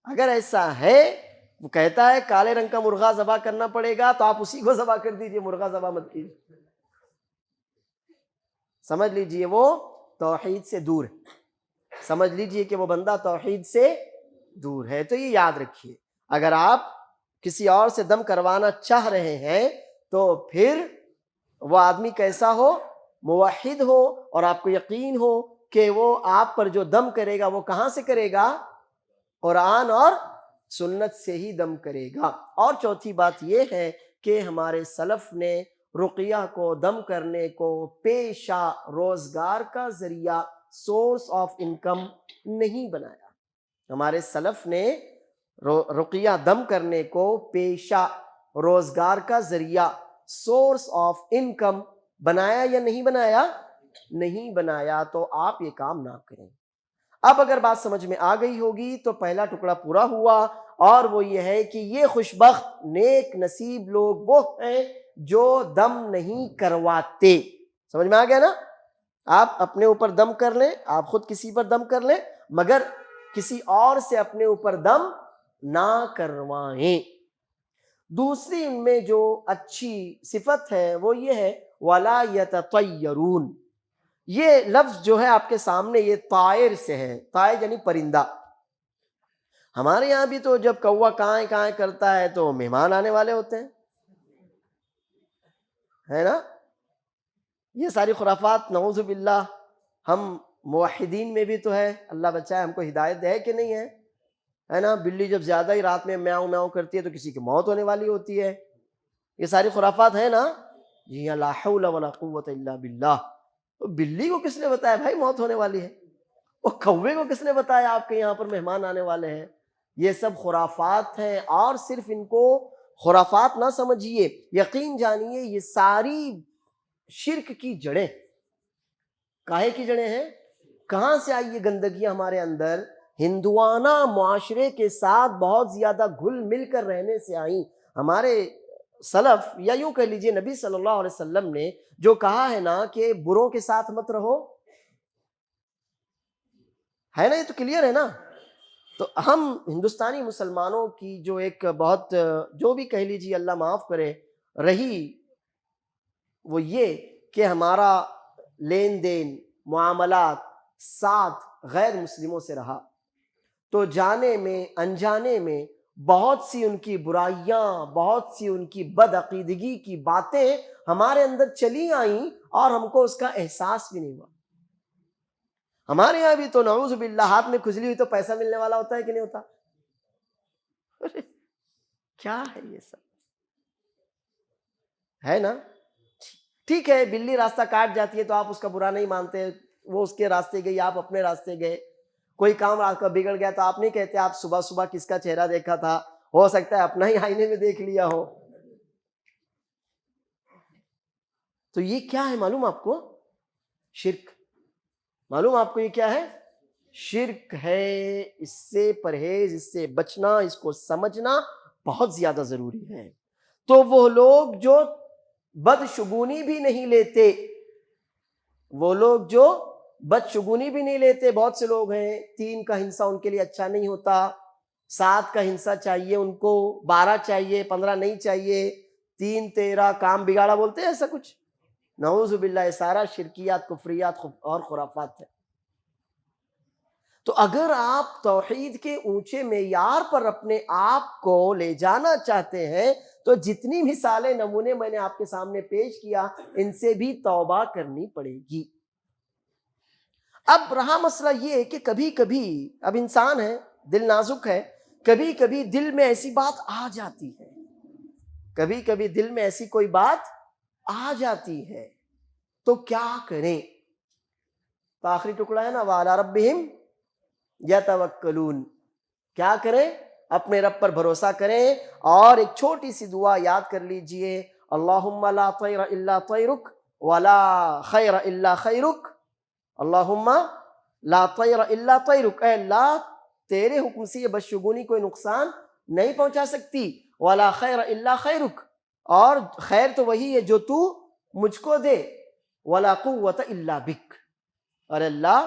اگر ایسا ہے، وہ کہتا ہے کالے رنگ کا مرغا ذبح کرنا پڑے گا، تو آپ اسی کو ذبح کر دیجئے، مرغا ذبح مت کیجئے۔ سمجھ لیجئے وہ توحید سے دور ہے، سمجھ لیجئے کہ وہ بندہ توحید سے دور ہے۔ تو یہ یاد رکھیے، اگر آپ کسی اور سے دم کروانا چاہ رہے ہیں تو پھر وہ آدمی کیسا ہو؟ موحد ہو، اور آپ کو یقین ہو کہ وہ آپ پر جو دم کرے گا وہ کہاں سے کرے گا؟ قرآن اور سنت سے ہی دم کرے گا۔ اور چوتھی بات یہ ہے کہ ہمارے سلف نے رقیہ کو، دم کرنے کو پیشہ، روزگار کا ذریعہ، سورس آف انکم نہیں بنایا۔ ہمارے سلف نے رقیہ، دم کرنے کو پیشہ، روزگار کا ذریعہ، سورس آف انکم بنایا یا نہیں بنایا؟ نہیں بنایا۔ تو آپ یہ کام نہ کریں۔ اب اگر بات سمجھ میں آ گئی ہوگی تو پہلا ٹکڑا پورا ہوا، اور وہ یہ ہے کہ یہ خوشبخت نیک نصیب لوگ وہ ہیں جو دم نہیں کرواتے۔ سمجھ میں آ گیا نا؟ آپ اپنے اوپر دم کر لیں، آپ خود کسی پر دم کر لیں، مگر کسی اور سے اپنے اوپر دم نہ کروائیں۔ دوسری ان میں جو اچھی صفت ہے وہ یہ ہے وَلَا يَتَطَيَّرُونَ۔ یہ لفظ جو ہے آپ کے سامنے، یہ طائر سے ہے۔ طائر یعنی پرندہ۔ ہمارے یہاں بھی تو جب کوا کائیں کائیں کرتا ہے تو مہمان آنے والے ہوتے ہیں، ہے نا؟ یہ ساری خرافات نعوذ باللہ ہم موحدین میں بھی تو ہے، اللہ بچائے، ہم کو ہدایت دے کہ نہیں ہے نا؟ بلی جب زیادہ ہی رات میں میاؤں میاؤں کرتی ہے تو کسی کی موت ہونے والی ہوتی ہے۔ یہ ساری خرافات ہیں نا؟ جی لا حول ولا قوت الا باللہ۔ بلی کو کس نے بتایا بھائی موت ہونے والی ہے؟ اور کوے کو کس نے بتایا آپ کے یہاں پر مہمان آنے والے ہیں؟ یہ سب خرافات ہیں، اور صرف ان کو خرافات نہ سمجھیے، یقین جانیے یہ ساری شرک کی جڑیں۔ کاہے کی جڑیں ہیں؟ کہاں سے آئی یہ گندگیاں ہمارے اندر؟ ہندوانہ معاشرے کے ساتھ بہت زیادہ گھل مل کر رہنے سے آئیں۔ ہمارے سلف، یا یوں کہہ لیجئے نبی صلی اللہ علیہ وسلم نے جو کہا ہے نا کہ بروں کے ساتھ مت رہو، ہے نا؟ یہ تو کلیئر ہے نا؟ تو ہم ہندوستانی مسلمانوں کی جو ایک بہت، جو بھی کہہ لیجیے اللہ معاف کرے، رہی وہ یہ کہ ہمارا لین دین، معاملات ساتھ غیر مسلموں سے رہا، تو جانے میں انجانے میں بہت سی ان کی برائیاں، بہت سی ان کی بدعقیدگی کی باتیں ہمارے اندر چلی آئیں، اور ہم کو اس کا احساس بھی نہیں ہوا۔ ہمارے یہاں بھی تو نعوذ باللہ ہاتھ میں کھجلی ہوئی تو پیسہ ملنے والا ہوتا ہے کہ نہیں ہوتا؟ کیا ہے یہ سب؟ ہے نا؟ ٹھیک ہے، بلی راستہ کاٹ جاتی ہے تو آپ اس کا برا نہیں مانتے، وہ اس کے راستے گئی، آپ اپنے راستے گئے۔ کوئی کام آپ کا بگڑ گیا تو آپ نہیں کہتے آپ صبح صبح کس کا چہرہ دیکھا تھا، ہو سکتا ہے اپنا ہی آئینے میں دیکھ لیا ہو۔ تو یہ کیا ہے معلوم آپ کو؟ شرک۔ معلوم آپ کو یہ کیا ہے؟ شرک ہے۔ اس سے پرہیز، اس سے بچنا، اس کو سمجھنا بہت زیادہ ضروری ہے۔ تو وہ لوگ جو بدشگونی بھی نہیں لیتے، وہ لوگ جو بدشگونی بھی نہیں لیتے، بہت سے لوگ ہیں 3 کا ہنسا ان کے لیے اچھا نہیں ہوتا، 7 کا ہنسا چاہیے ان کو، 12 چاہیے، 15 نہیں چاہیے، 3 13 کام بگاڑا بولتے ہیں، ایسا کچھ؟ نعوذ باللہ، یہ سارا شرکیات، کفریات اور خرافات ہے۔ تو اگر آپ توحید کے اونچے معیار پر اپنے آپ کو لے جانا چاہتے ہیں تو جتنی مثالیں، نمونے میں نے آپ کے سامنے پیش کیا، ان سے بھی توبہ کرنی پڑے گی۔ اب رہا مسئلہ یہ کہ کبھی کبھی، اب انسان ہے، دل نازک ہے، کبھی کبھی دل میں ایسی بات آ جاتی ہے، کبھی کبھی دل میں ایسی کوئی بات آ جاتی ہے، تو کیا کریں؟ تو آخری ٹکڑا ہے نا، وَعَلَىٰ رَبِّهِمْ يَتَوَكَّلُونَ۔ کیا کریں؟ اپنے رب پر بھروسہ کریں، اور ایک چھوٹی سی دعا یاد کر لیجئے، اللہم لا طیر الا طیرک ولا خیر الا خیرک، اللہم لا طیر الا طیرک، اے اللہ تیرے حکم سے یہ بدشگونی کوئی نقصان نہیں پہنچا سکتی، ولا خیر الا خیرک، اور خیر تو وہی ہے جو تو مجھ کو دے، ولا قوت الا بک، اور اللہ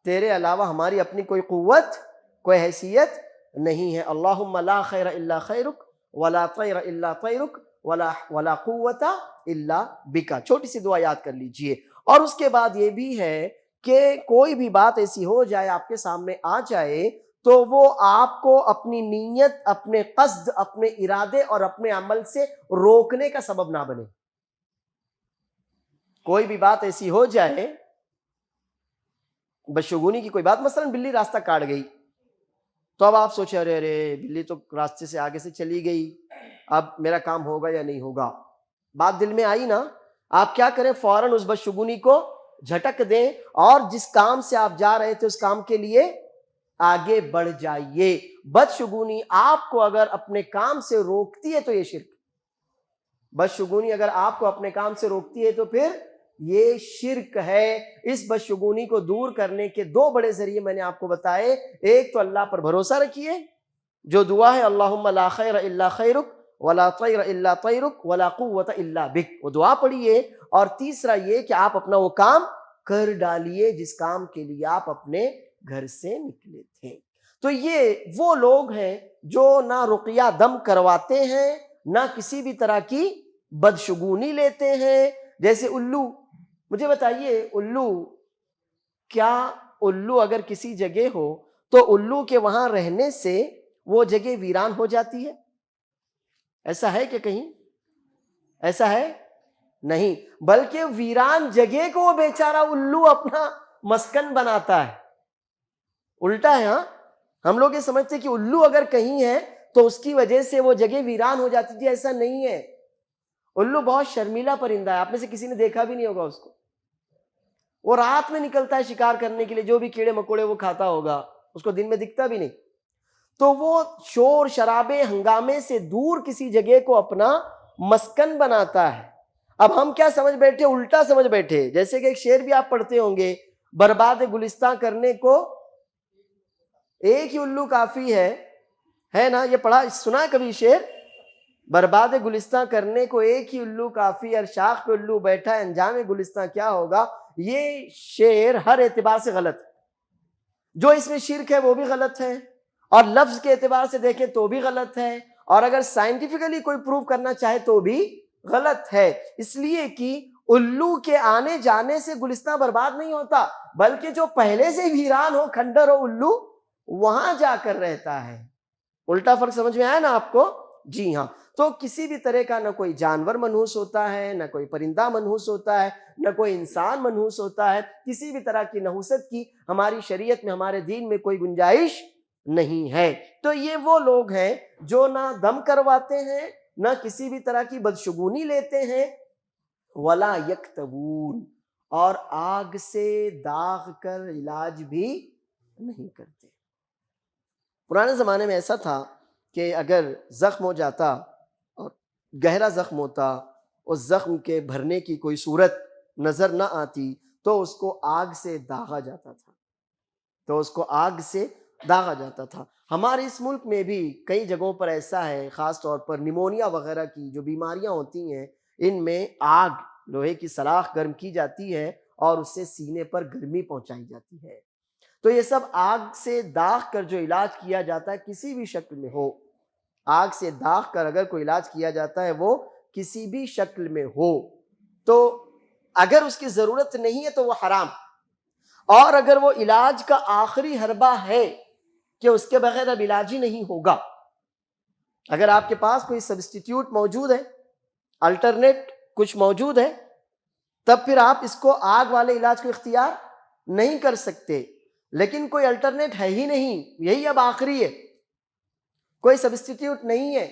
تیرے علاوہ ہماری اپنی کوئی قوت، کوئی حیثیت نہیں ہے۔ اللہم لا خیر الا خیرک ولا طیر الا طیرک ولا قوت الا بک۔ چھوٹی سی دعا یاد کر لیجئے۔ اور اس کے بعد یہ بھی ہے کہ کوئی بھی بات ایسی ہو جائے، آپ کے سامنے آ جائے، تو وہ آپ کو اپنی نیت، اپنے قصد، اپنے ارادے اور اپنے عمل سے روکنے کا سبب نہ بنے۔ کوئی بھی بات ایسی ہو جائے، بدشگونی کی کوئی بات، مثلا بلی راستہ کاٹ گئی، تو اب آپ سوچیں ارے ارے بلی تو راستے سے آگے سے چلی گئی، اب میرا کام ہوگا یا نہیں ہوگا، بات دل میں آئی نا، آپ کیا کریں، فوراً اس بدشگونی کو جھٹک دیں اور جس کام سے آپ جا رہے تھے اس کام کے لیے آگے بڑھ جائیے۔ بدشگونی آپ کو اگر اپنے کام سے روکتی ہے تو یہ شرک، بدشگونی اگر آپ کو اپنے کام سے روکتی ہے تو پھر یہ شرک ہے۔ اس بدشگونی کو دور کرنے کے دو بڑے ذریعے میں نے آپ کو بتائے، ایک تو اللہ پر بھروسہ رکھیے، جو دعا ہے اللہم لا خیر الا خیرک ولا طیر الا طیرک ولا قوت الا بک، وہ دعا پڑھیے، اور تیسرا یہ کہ آپ اپنا وہ کام کر ڈالیے جس کام کے لیے آپ اپنے گھر سے نکلے تھے۔ تو یہ وہ لوگ ہیں جو نہ رقیہ دم کرواتے ہیں، نہ کسی بھی طرح کی بدشگونی لیتے ہیں۔ جیسے الو، مجھے بتائیے الو، کیا الو اگر کسی جگہ ہو تو الو کے وہاں رہنے سے وہ جگہ ویران ہو جاتی ہے؟ ایسا ہے کہ کہیں ایسا ہے؟ نہیں، بلکہ ویران جگہ کو وہ بیچارہ الو اپنا مسکن بناتا ہے۔ الٹا ہے، ہاں، ہم لوگ یہ سمجھتے کہ الو اگر کہیں ہے تو اس کی وجہ سے وہ جگہ ویران ہو جاتی تھی، ایسا نہیں ہے۔ الو بہت شرمیلا پرندہ ہے، آپ میں سے کسی نے دیکھا بھی نہیں ہوگا اس کو، وہ رات میں نکلتا ہے شکار کرنے کے لیے، جو بھی کیڑے مکوڑے وہ کھاتا ہوگا، اس کو دن میں دکھتا بھی نہیں۔ تو وہ شور شرابے ہنگامے سے دور کسی جگہ کو اپنا مسکن بناتا ہے۔ اب ہم کیا سمجھ بیٹھے، الٹا سمجھ بیٹھے، جیسے کہ ایک شعر بھی آپ پڑھتے ہوں گے، برباد گلستان کرنے کو ایک ہی الو کافی ہے نا، یہ پڑھا سنا کبھی شعر؟ برباد گلستان کرنے کو ایک ہی الو کافی، اور شاخ پہ الو بیٹھا ہے انجام گلستان کیا ہوگا۔ یہ شعر ہر اعتبار سے غلط ہے، جو اس میں شرک ہے وہ بھی غلط ہے، اور لفظ کے اعتبار سے دیکھیں تو بھی غلط ہے، اور اگر سائنٹیفکلی کوئی پروف کرنا چاہے تو بھی غلط ہے۔ اس لیے کہ الو کے آنے جانے سے گلستان برباد نہیں ہوتا، بلکہ جو پہلے سے ویران ہو، کھنڈر ہو الو، وہاں جا کر رہتا ہے۔ الٹا فرق سمجھ میں آیا نا آپ کو؟ جی ہاں۔ تو کسی بھی طرح کا نہ کوئی جانور منحوس ہوتا ہے، نہ کوئی پرندہ منحوس ہوتا ہے، نہ کوئی انسان منحوس ہوتا ہے، کسی بھی طرح کی نحوست کی ہماری شریعت میں، ہمارے دین میں کوئی گنجائش نہیں ہے۔ تو یہ وہ لوگ ہیں جو نہ دم کرواتے ہیں، نہ کسی بھی طرح کی بدشگونی لیتے ہیں، ولا یکتوون، اور آگ سے داغ کر علاج بھی نہیں کرتے۔ پرانے زمانے میں ایسا تھا کہ اگر زخم ہو جاتا اور گہرا زخم ہوتا، اس زخم کے بھرنے کی کوئی صورت نظر نہ آتی تو اس کو آگ سے داغا جاتا تھا۔ ہمارے اس ملک میں بھی کئی جگہوں پر ایسا ہے، خاص طور پر نیمونیا وغیرہ کی جو بیماریاں ہوتی ہیں، ان میں آگ، لوہے کی سلاخ گرم کی جاتی ہے اور اس سے سینے پر گرمی پہنچائی جاتی ہے۔ تو یہ سب آگ سے داغ کر جو علاج کیا جاتا ہے کسی بھی شکل میں ہو، آگ سے داغ کر اگر کوئی علاج کیا جاتا ہے وہ کسی بھی شکل میں ہو، تو اگر اس کی ضرورت نہیں ہے تو وہ حرام، اور اگر وہ علاج کا آخری حربہ ہے کہ اس کے بغیر اب علاج ہی نہیں ہوگا، اگر آپ کے پاس کوئی سبسٹیٹیوٹ موجود ہے، الٹرنیٹ کچھ موجود ہے، تب پھر آپ اس کو آگ والے علاج کو اختیار نہیں کر سکتے۔ لیکن کوئی الٹرنیٹ ہے ہی نہیں، یہی اب آخری ہے، کوئی سبسٹیٹیوٹ نہیں ہے،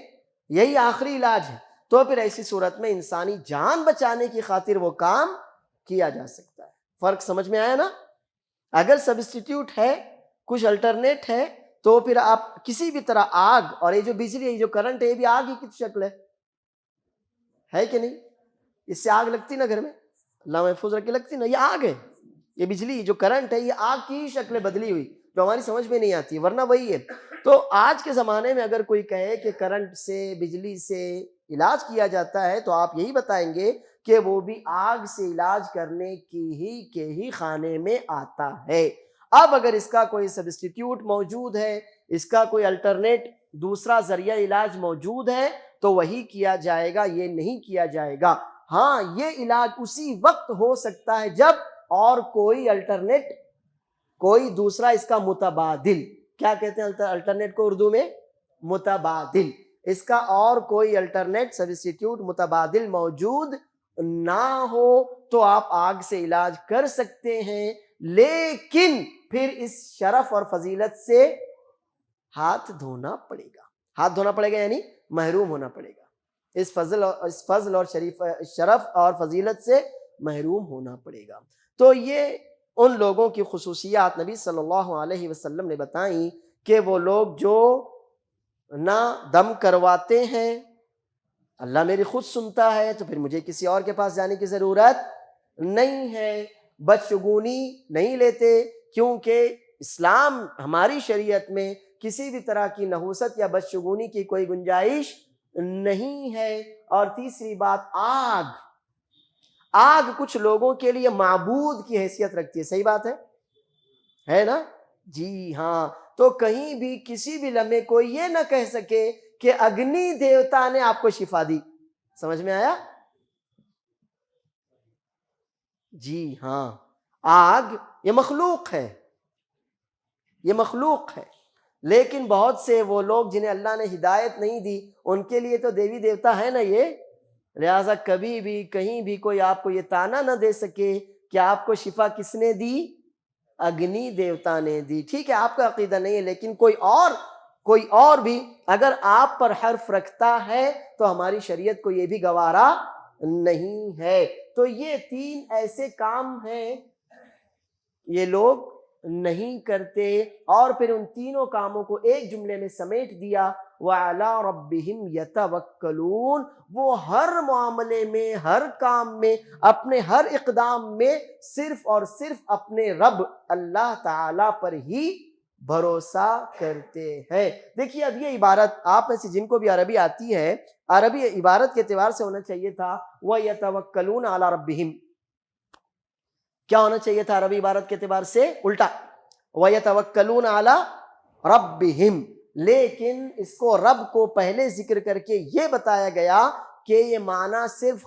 یہی آخری علاج ہے، تو پھر ایسی صورت میں انسانی جان بچانے کی خاطر وہ کام کیا جا سکتا ہے۔ فرق سمجھ میں آیا نا؟ اگر سبسٹیٹیوٹ ہے، کچھ الٹرنیٹ ہے، تو پھر آپ کسی بھی طرح آگ، اور یہ جو بجلی ہے، یہ جو کرنٹ ہے، یہ بھی آگ ہی کی شکل ہے کہ نہیں؟ اس سے آگ لگتی نا گھر میں، اللہ محفوظ رکھے، لگتی نا، یہ آگ ہے، یہ بجلی جو کرنٹ ہے یہ آگ کی ہی شکل بدلی ہوئی، جو ہماری سمجھ میں نہیں آتی، ورنہ وہی ہے۔ تو آج کے زمانے میں اگر کوئی کہے کہ کرنٹ سے، بجلی سے علاج کیا جاتا ہے، تو آپ یہی بتائیں گے کہ وہ بھی آگ سے علاج کرنے کے ہی خانے میں آتا ہے۔ اب اگر اس کا کوئی سبسٹیٹیوٹ موجود ہے، اس کا کوئی الٹرنیٹ دوسرا ذریعہ علاج موجود ہے، تو وہی کیا جائے گا، یہ نہیں کیا جائے گا۔ ہاں، یہ علاج اسی وقت ہو سکتا ہے جب اور کوئی الٹرنیٹ، کوئی دوسرا اس کا متبادل کیا کہتے ہیں الٹرنیٹ کو اردو میں؟ متبادل. اس کا اور کوئی الٹرنیٹ سبسٹیٹیوٹ متبادل موجود نہ ہو تو آپ آگ سے علاج کر سکتے ہیں، لیکن پھر اس شرف اور فضیلت سے ہاتھ دھونا پڑے گا. ہاتھ دھونا پڑے گا یعنی محروم ہونا پڑے گا. اس فضل اور شرف اور فضیلت سے محروم ہونا پڑے گا. تو یہ ان لوگوں کی خصوصیات نبی صلی اللہ علیہ وسلم نے بتائیں کہ وہ لوگ جو نہ دم کرواتے ہیں، اللہ میری خود سنتا ہے تو پھر مجھے کسی اور کے پاس جانے کی ضرورت نہیں ہے. بدشگونی نہیں لیتے کیونکہ اسلام ہماری شریعت میں کسی بھی طرح کی نحوست یا بدشگونی کی کوئی گنجائش نہیں ہے. اور تیسری بات، آگ کچھ لوگوں کے لیے معبود کی حیثیت رکھتی ہے. صحیح بات ہے نا؟ جی ہاں. تو کہیں بھی کسی بھی لمحے کوئی یہ نہ کہہ سکے کہ اگنی دیوتا نے آپ کو شفا دی. سمجھ میں آیا؟ جی ہاں. آگ یہ مخلوق ہے، یہ مخلوق ہے، لیکن بہت سے وہ لوگ جنہیں اللہ نے ہدایت نہیں دی ان کے لیے تو دیوی دیوتا ہے نا یہ. لہٰذا کبھی بھی کہیں بھی کوئی آپ کو یہ طعنہ نہ دے سکے کہ آپ کو شفا کس نے دی؟ اگنی دیوتا نے دی. ٹھیک ہے آپ کا عقیدہ نہیں ہے، لیکن کوئی اور بھی اگر آپ پر حرف رکھتا ہے تو ہماری شریعت کو یہ بھی گوارا نہیں ہے. تو یہ 3 ایسے کام ہیں یہ لوگ نہیں کرتے، اور پھر ان تینوں کاموں کو ایک جملے میں سمیٹ دیا، وَعَلَىٰ رَبِّهِمْ يَتَوَكَّلُونَ. وہ ہر معاملے میں، ہر کام میں، اپنے ہر اقدام میں صرف اور صرف اپنے رب اللہ تعالی پر ہی بھروسہ کرتے ہیں. دیکھیے اب یہ عبارت آپ میں سے جن کو بھی عربی آتی ہے، عربی عبارت کے اعتبار سے ہونا چاہیے تھا وَيَتَوَكَّلُونَ عَلَىٰ رَبِّهِمْ. کیا ہونا چاہیے تھا عربی عبارت کے اعتبار سے؟ الٹا، وَيَتَوَكَّلُونَ عَلَىٰ رَبِّهِمْ. لیکن اس کو رب کو پہلے ذکر کر کے یہ بتایا گیا کہ یہ معنی صرف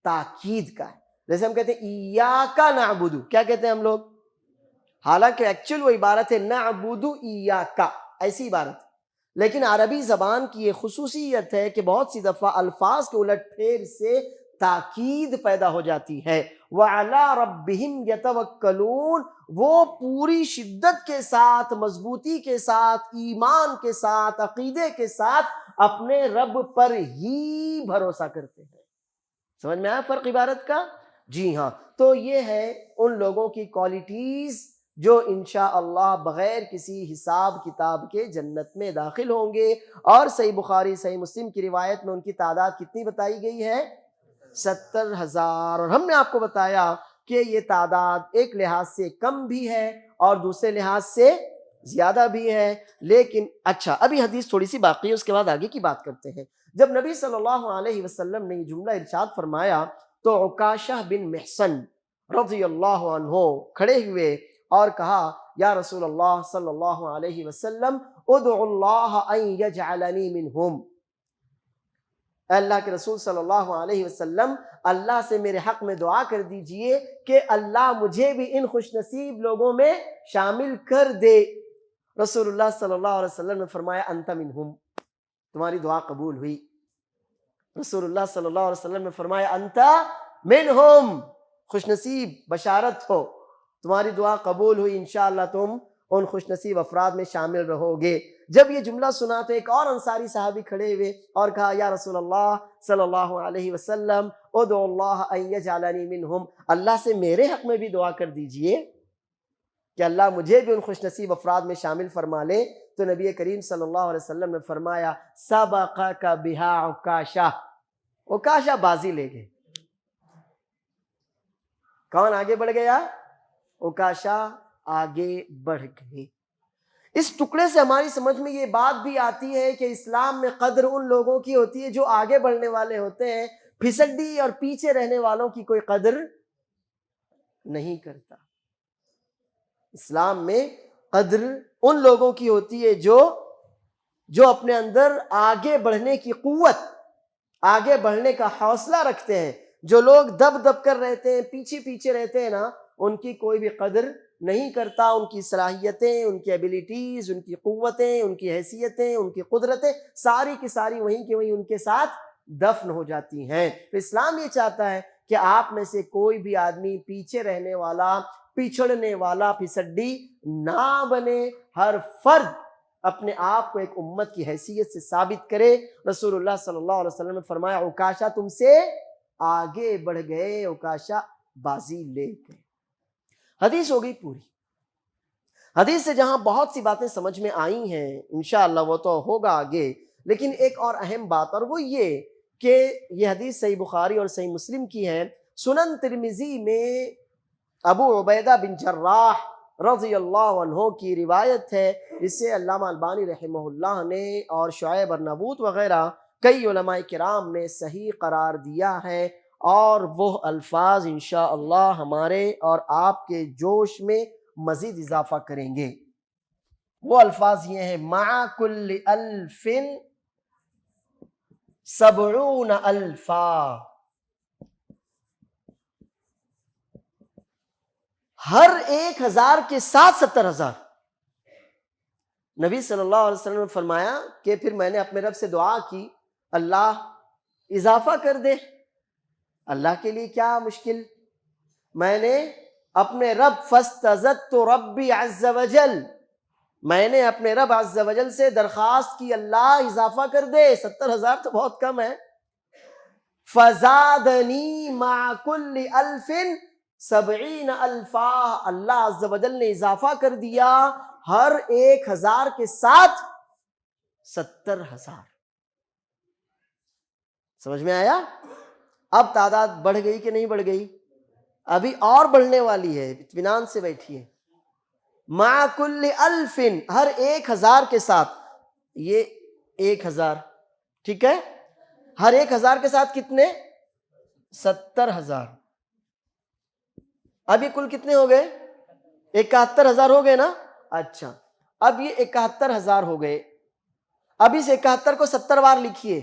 تاکید کا ہے. جیسے ہم کہتے ہیں ایاک نعبد، کیا کہتے ہیں ہم لوگ؟ حالانکہ ایکچوئل وہ عبارت ہے نعبد ایاک، ایسی عبارت. لیکن عربی زبان کی یہ خصوصیت ہے کہ بہت سی دفعہ الفاظ کے الٹ پھیر سے تاکید پیدا ہو جاتی ہے. وَعَلَىٰ رَبِّهِمْ يَتَوَكَّلُونَ. وہ پوری شدت کے ساتھ، مضبوطی کے ساتھ، ایمان کے ساتھ، عقیدے کے ساتھ اپنے رب پر ہی بھروسہ کرتے ہیں. سمجھ میں آیا فرق عبارت کا؟ جی ہاں. تو یہ ہے ان لوگوں کی کوالٹیز جو انشاءاللہ بغیر کسی حساب کتاب کے جنت میں داخل ہوں گے. اور صحیح بخاری صحیح مسلم کی روایت میں ان کی تعداد کتنی بتائی گئی ہے؟ 70,000. اور ہم نے آپ کو بتایا کہ یہ تعداد ایک لحاظ سے کم بھی ہے اور دوسرے لحاظ سے زیادہ بھی ہے. لیکن اچھا ابھی حدیث تھوڑی سی باقی ہے، اس کے بعد آگے کی بات کرتے ہیں. جب نبی صلی اللہ علیہ وسلم نے یہ جملہ ارشاد فرمایا تو عکاشہ بن محصن رضی اللہ عنہ کھڑے ہوئے اور کہا یا رسول اللہ صلی اللہ علیہ وسلم ادعو اللہ ان یجعلنی منہم. اللہ کے رسول صلی اللہ علیہ وسلم اللہ سے میرے حق میں دعا کر دیجئے کہ اللہ مجھے بھی ان خوش نصیب لوگوں میں شامل کر دے. رسول اللہ صلی اللہ علیہ وسلم نے فرمایا انت منہم، تمہاری دعا قبول ہوئی. رسول اللہ صلی اللہ علیہ وسلم نے فرمایا انت منہم، خوش نصیب بشارت ہو، تمہاری دعا قبول ہوئی، انشاءاللہ تم ان خوش نصیب افراد میں شامل رہو گے. جب یہ جملہ سنا تو ایک اور انصاری صحابی کھڑے ہوئے اور کہا یا رسول اللہ صلی اللہ علیہ وسلم ادعو اللہ ان یجعلنی منہم، اللہ سے میرے حق میں بھی دعا کر دیجئے کہ اللہ مجھے بھی ان خوش نصیب افراد میں شامل فرما لے. تو نبی کریم صلی اللہ علیہ وسلم نے فرمایا سبقک بہا عکاشہ. عکاشہ بازی لے گئے. کون آگے بڑھ گیا؟ عکاشہ آگے بڑھ گئے. اس ٹکڑے سے ہماری سمجھ میں یہ بات بھی آتی ہے کہ اسلام میں قدر ان لوگوں کی ہوتی ہے جو آگے بڑھنے والے ہوتے ہیں، پھسڈی اور پیچھے رہنے والوں کی کوئی قدر نہیں کرتا. اسلام میں قدر ان لوگوں کی ہوتی ہے جو اپنے اندر آگے بڑھنے کی قوت، آگے بڑھنے کا حوصلہ رکھتے ہیں. جو لوگ دب دب کر رہتے ہیں، پیچھے پیچھے رہتے ہیں نا، ان کی کوئی بھی قدر نہیں کرتا، ان کی صلاحیتیں، ان کی ایبیلیٹیز، ان کی قوتیں، ان کی حیثیتیں، ان کی قدرتیں ساری کی ساری وہیں کی وہیں ان کے ساتھ دفن ہو جاتی ہیں۔ تو اسلام یہ چاہتا ہے کہ آپ میں سے کوئی بھی آدمی پیچھے رہنے والا، پچھڑنے والا، پھسڈی نہ بنے۔ ہر فرد اپنے آپ کو ایک امت کی حیثیت سے ثابت کرے۔ رسول اللہ صلی اللہ علیہ وسلم نے فرمایا عکاشہ تم سے آگے بڑھ گئے، عکاشہ بازی لے گئے۔ حدیث ہو گئی پوری۔ حدیث سے جہاں بہت سی باتیں سمجھ میں آئی ہیں، انشاءاللہ وہ تو ہوگا آگے، لیکن ایک اور اہم بات، اور وہ یہ کہ یہ حدیث صحیح بخاری اور صحیح مسلم کی ہے۔ سنن ترمذی میں ابو عبیدہ بن جراح رضی اللہ عنہ کی روایت ہے، جس سے علامہ البانی رحمہ اللہ نے اور شعیب ارنبوط وغیرہ کئی علماء کرام نے صحیح قرار دیا ہے، اور وہ الفاظ انشاءاللہ ہمارے اور آپ کے جوش میں مزید اضافہ کریں گے۔ وہ الفاظ یہ ہیں: مع کل الف 70 الفا، ہر 1000 کے ساتھ 70,000۔ نبی صلی اللہ علیہ وسلم نے فرمایا کہ پھر میں نے اپنے رب سے دعا کی اللہ اضافہ کر دے۔ اللہ کے لیے کیا مشکل، میں نے اپنے رب فاستزدت ربی عز وجل، میں نے اپنے رب عز وجل سے درخواست کی اللہ اضافہ کر دے، 70,000 تو بہت کم ہے۔ فزادنی مع کل الف 70 الفا، اللہ عز وجل نے اضافہ کر دیا ہر 1000 کے ساتھ 70,000۔ سمجھ میں آیا؟ اب تعداد بڑھ گئی کہ نہیں بڑھ گئی؟ ابھی اور بڑھنے والی ہے، اطمینان سے بیٹھیے۔ مع کل الف، ہر 1000 کے ساتھ، یہ 1000 ٹھیک ہے، ہر 1000 کے ساتھ کتنے؟ 70,000۔ اب یہ کل کتنے ہو گئے؟ 71,000 ہو گئے نا؟ اچھا، اب یہ 71,000 ہو گئے۔ اب اس 71 کو 70 بار لکھیے۔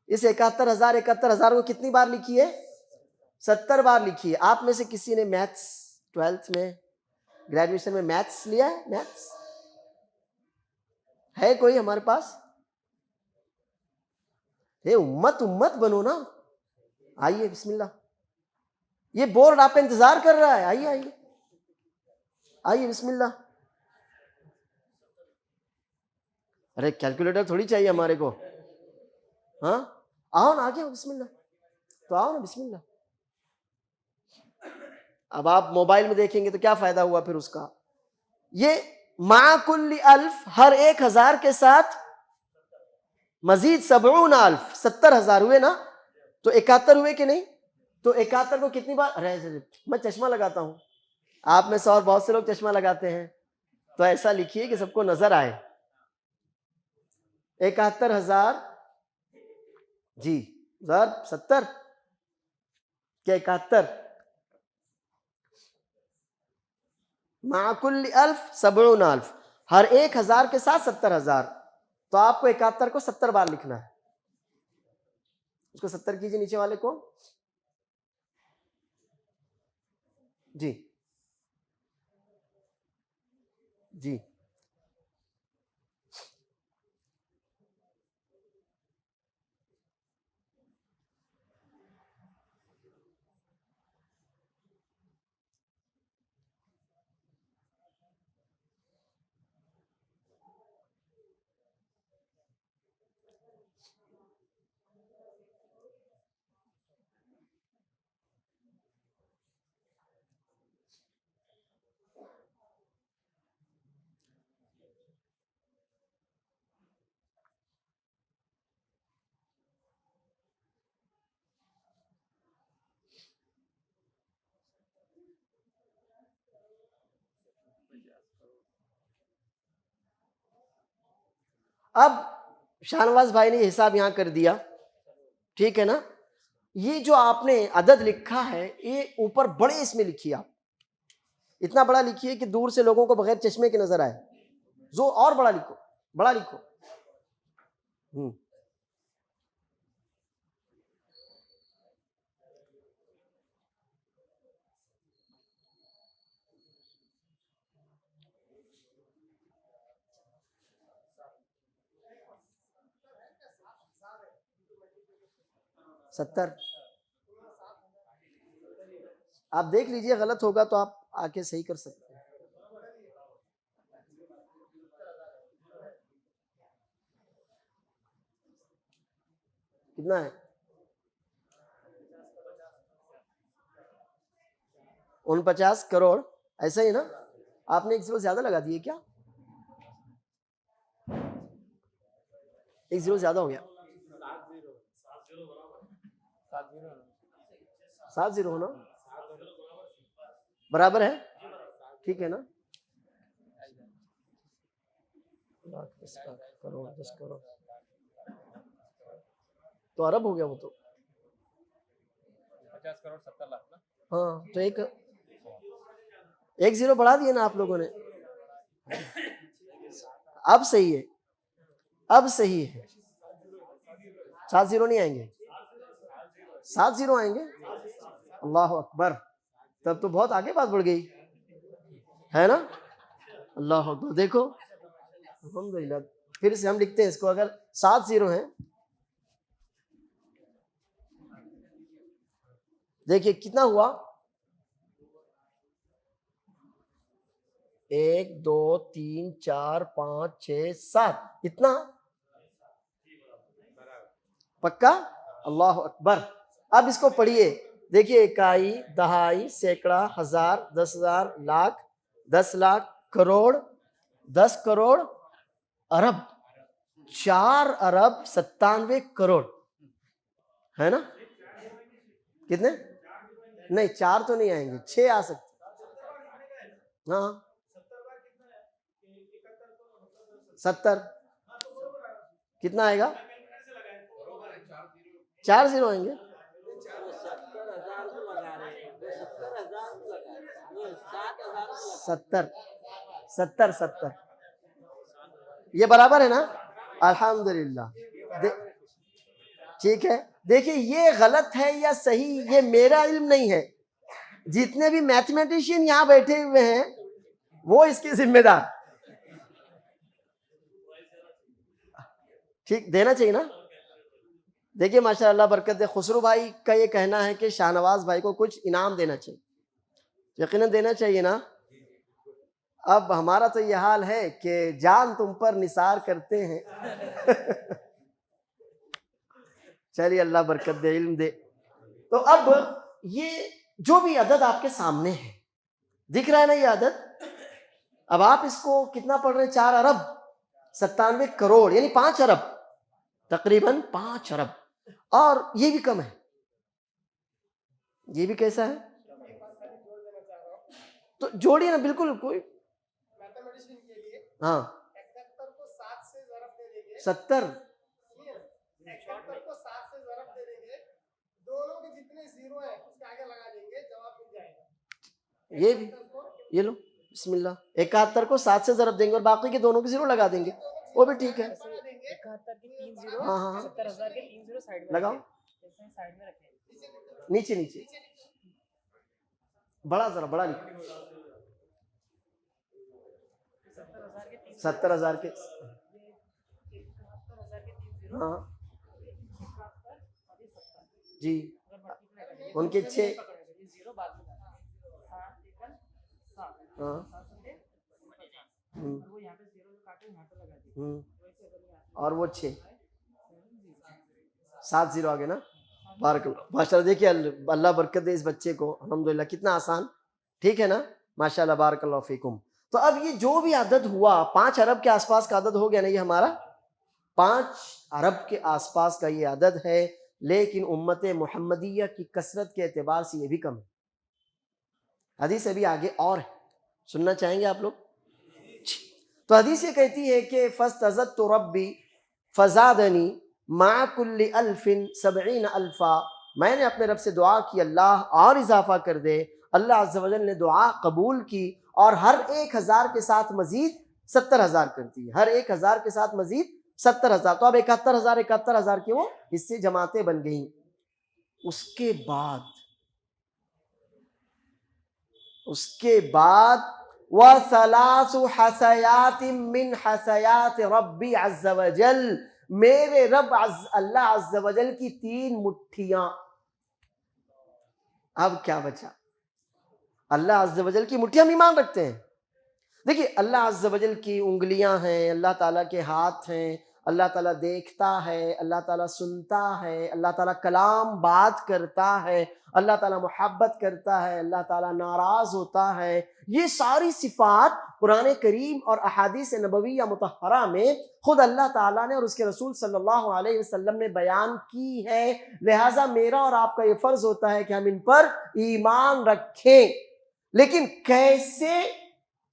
اس 71,000 کو کتنی بار لکھیے؟ 70 بار لکھیے۔ آپ میں سے کسی نے میتھس 12th میں، گریجویشن میں میتھس لیا ہے؟ میتھس ہے کوئی ہمارے پاس؟ امت بنو نا، آئیے بسم اللہ، یہ بورڈ آپ کا انتظار کر رہا ہے، آئیے آئیے آئیے بسم اللہ۔ ارے کیلکولیٹر تھوڑی چاہیے ہمارے کو، ہاں آؤ نا، آگے آؤ، بسم اللہ تو آؤ نا، بسم اللہ۔ اب آپ موبائل میں دیکھیں گے تو کیا فائدہ ہوا پھر اس کا؟ یہ مع کل الف، ہر 1000 کے ساتھ مزید 70 الف، 70,000 ہوئے نا؟ تو 71 ہوئے کہ نہیں؟ تو 71 کو کتنی بار، میں چشمہ لگاتا ہوں، آپ میں سے اور بہت سے لوگ چشمہ لگاتے ہیں، تو ایسا لکھیے کہ سب کو نظر آئے۔ 71,000 جی ضرب 70 کہ 71، مع کل الف 70 الف، ہر 1000 کے ساتھ 70,000، تو آپ کو 71 کو 70 بار لکھنا ہے۔ اس کو 70 کیجیے نیچے والے کو، جی جی۔ اب شاہنواز بھائی نے حساب یہاں کر دیا، ٹھیک ہے نا؟ یہ جو آپ نے عدد لکھا ہے، یہ اوپر بڑے اس میں لکھیے، آپ اتنا بڑا لکھیے کہ دور سے لوگوں کو بغیر چشمے کے نظر آئے، اور بڑا لکھو، بڑا لکھو۔ 70. آپ دیکھ لیجئے، غلط ہوگا تو آپ آ کے صحیح کر سکتے ہیں. کتنا ہے؟ 49 کروڑ. ایسا ہی نا؟ آپ نے ایک زیرو زیادہ لگا دیے کیا؟ ایک زیرو زیادہ ہو گیا. 7 زیرو ہونا برابر ہے. ٹھیک ہے نا؟ کروڑ 10 کروڑ تو ارب ہو گیا وہ تو. 50 کروڑ 70 لاکھ نا. ہاں تو ایک زیرو بڑھا دیے نا آپ لوگوں نے. اب صحیح ہے، اب صحیح ہے. 7 زیرو نہیں آئیں گے، 7 زیرو آئیں گے. اللہ اکبر، تب تو بہت آگے بات بڑھ گئی ہے نا. اللہ اکبر. دیکھو الحمدللہ. پھر سے ہم لکھتے ہیں اس کو. اگر 7 زیرو ہیں، دیکھیے کتنا ہوا. 1 2 3 4 5 6 7. اتنا پکا. اللہ اکبر. اب اس کو پڑھیے. دیکھیے، اکائی، دہائی، سینکڑا، ہزار، 10,000، لاکھ، 10 لاکھ، کروڑ، 10 کروڑ، ارب. 4 ارب 97 کروڑ ہے نا. کتنے؟ نہیں 4 تو نہیں آئیں گے، 6 آ سکتے. ہاں 70. کتنا آئے گا؟ 4 زیرو آئیں گے. 70. یہ برابر ہے نا؟ الحمدللہ. ٹھیک ہے. دیکھیے یہ غلط ہے یا صحیح، یہ میرا علم نہیں ہے. جتنے بھی میتھمیٹیشین یہاں بیٹھے ہوئے ہیں وہ اس کے ذمہ دار. ٹھیک، دینا چاہیے نا. دیکھیے ماشاء اللہ برکت دے. خسرو بھائی کا یہ کہنا ہے کہ شاہ نواز بھائی کو کچھ انعام دینا چاہیے. یقیناً دینا چاہیے نا. اب ہمارا تو یہ حال ہے کہ جان تم پر نثار کرتے ہیں. چلیے اللہ برکت دے، علم دے. تو اب یہ جو بھی عدد آپ کے سامنے ہے، دکھ رہا ہے نا یہ عدد. اب آپ اس کو کتنا پڑھ رہے ہیں؟ 4 ارب 97 کروڑ، یعنی 5 ارب، تقریباً 5 ارب. اور یہ بھی کم ہے. یہ بھی کیسا ہے؟ تو جوڑیے نا بالکل. کوئی ہاں 70. یہ بھی یہ لو بسم اللہ. 71 کو 7 سے ضرب دیں گے اور باقی کے دونوں کے زیرو لگا دیں گے. وہ بھی ٹھیک ہے. ہاں ہاں لگاؤ. نیچے نیچے بڑا، ذرا بڑا لکھو. 70,000 کے ہاں جی. ان کے 6 ہاں اور وہ 6 7 زیرو آگے نا. بارک اللہ ماشاء اللہ. دیکھیے اللہ برکت دے اس بچے کو. الحمدللہ کتنا آسان. ٹھیک ہے نا ماشاء اللہ. بارک اللہ فیکم. تو اب یہ جو بھی عدد ہوا 5 ارب کے آس پاس کا عدد ہو گیا نا. یہ ہمارا 5 ارب کے آس پاس کا یہ عدد ہے. لیکن امت محمدیہ کی کثرت کے اعتبار سے یہ بھی کم ہے. حدیث ابھی آگے اور ہے، سننا چاہیں گے آپ لوگ؟ تو حدیث یہ کہتی ہے کہ فاستزدت ربی فزادنی مع کل 1070 الفا. میں نے اپنے رب سے دعا کی اللہ اور اضافہ کر دے. اللہ عز و جل نے دعا قبول کی اور ہر 1000 کے ساتھ مزید 70,000 کر دی. ہر 1000 کے ساتھ مزید 70,000. تو اب 71,000 کے وہ حصے جماعتیں بن گئیں. اس کے بعد وَثَلَاثُ حَسَيَاتٍ مِّنْ حَسَيَاتِ رَبِّ عَزَّ وَجَلَّ. میرے رب اللہ عز و جل کی 3 مٹھیاں. اب کیا بچا؟ اللہ عز و جل کی مٹھیاں ہم ایمان رکھتے ہیں. دیکھیے اللہ عز و جل کی انگلیاں ہیں، اللہ تعالیٰ کے ہاتھ ہیں، اللہ تعالیٰ دیکھتا ہے، اللہ تعالیٰ سنتا ہے، اللہ تعالیٰ کلام بات کرتا ہے، اللہ تعالیٰ محبت کرتا ہے، اللہ تعالیٰ ناراض ہوتا ہے. یہ ساری صفات قرآن کریم اور احادیث نبویہ مطہرہ میں خود اللہ تعالیٰ نے اور اس کے رسول صلی اللہ علیہ وسلم نے بیان کی ہے. لہٰذا میرا اور آپ کا یہ فرض ہوتا ہے کہ ہم ان پر ایمان رکھیں. لیکن کیسے؟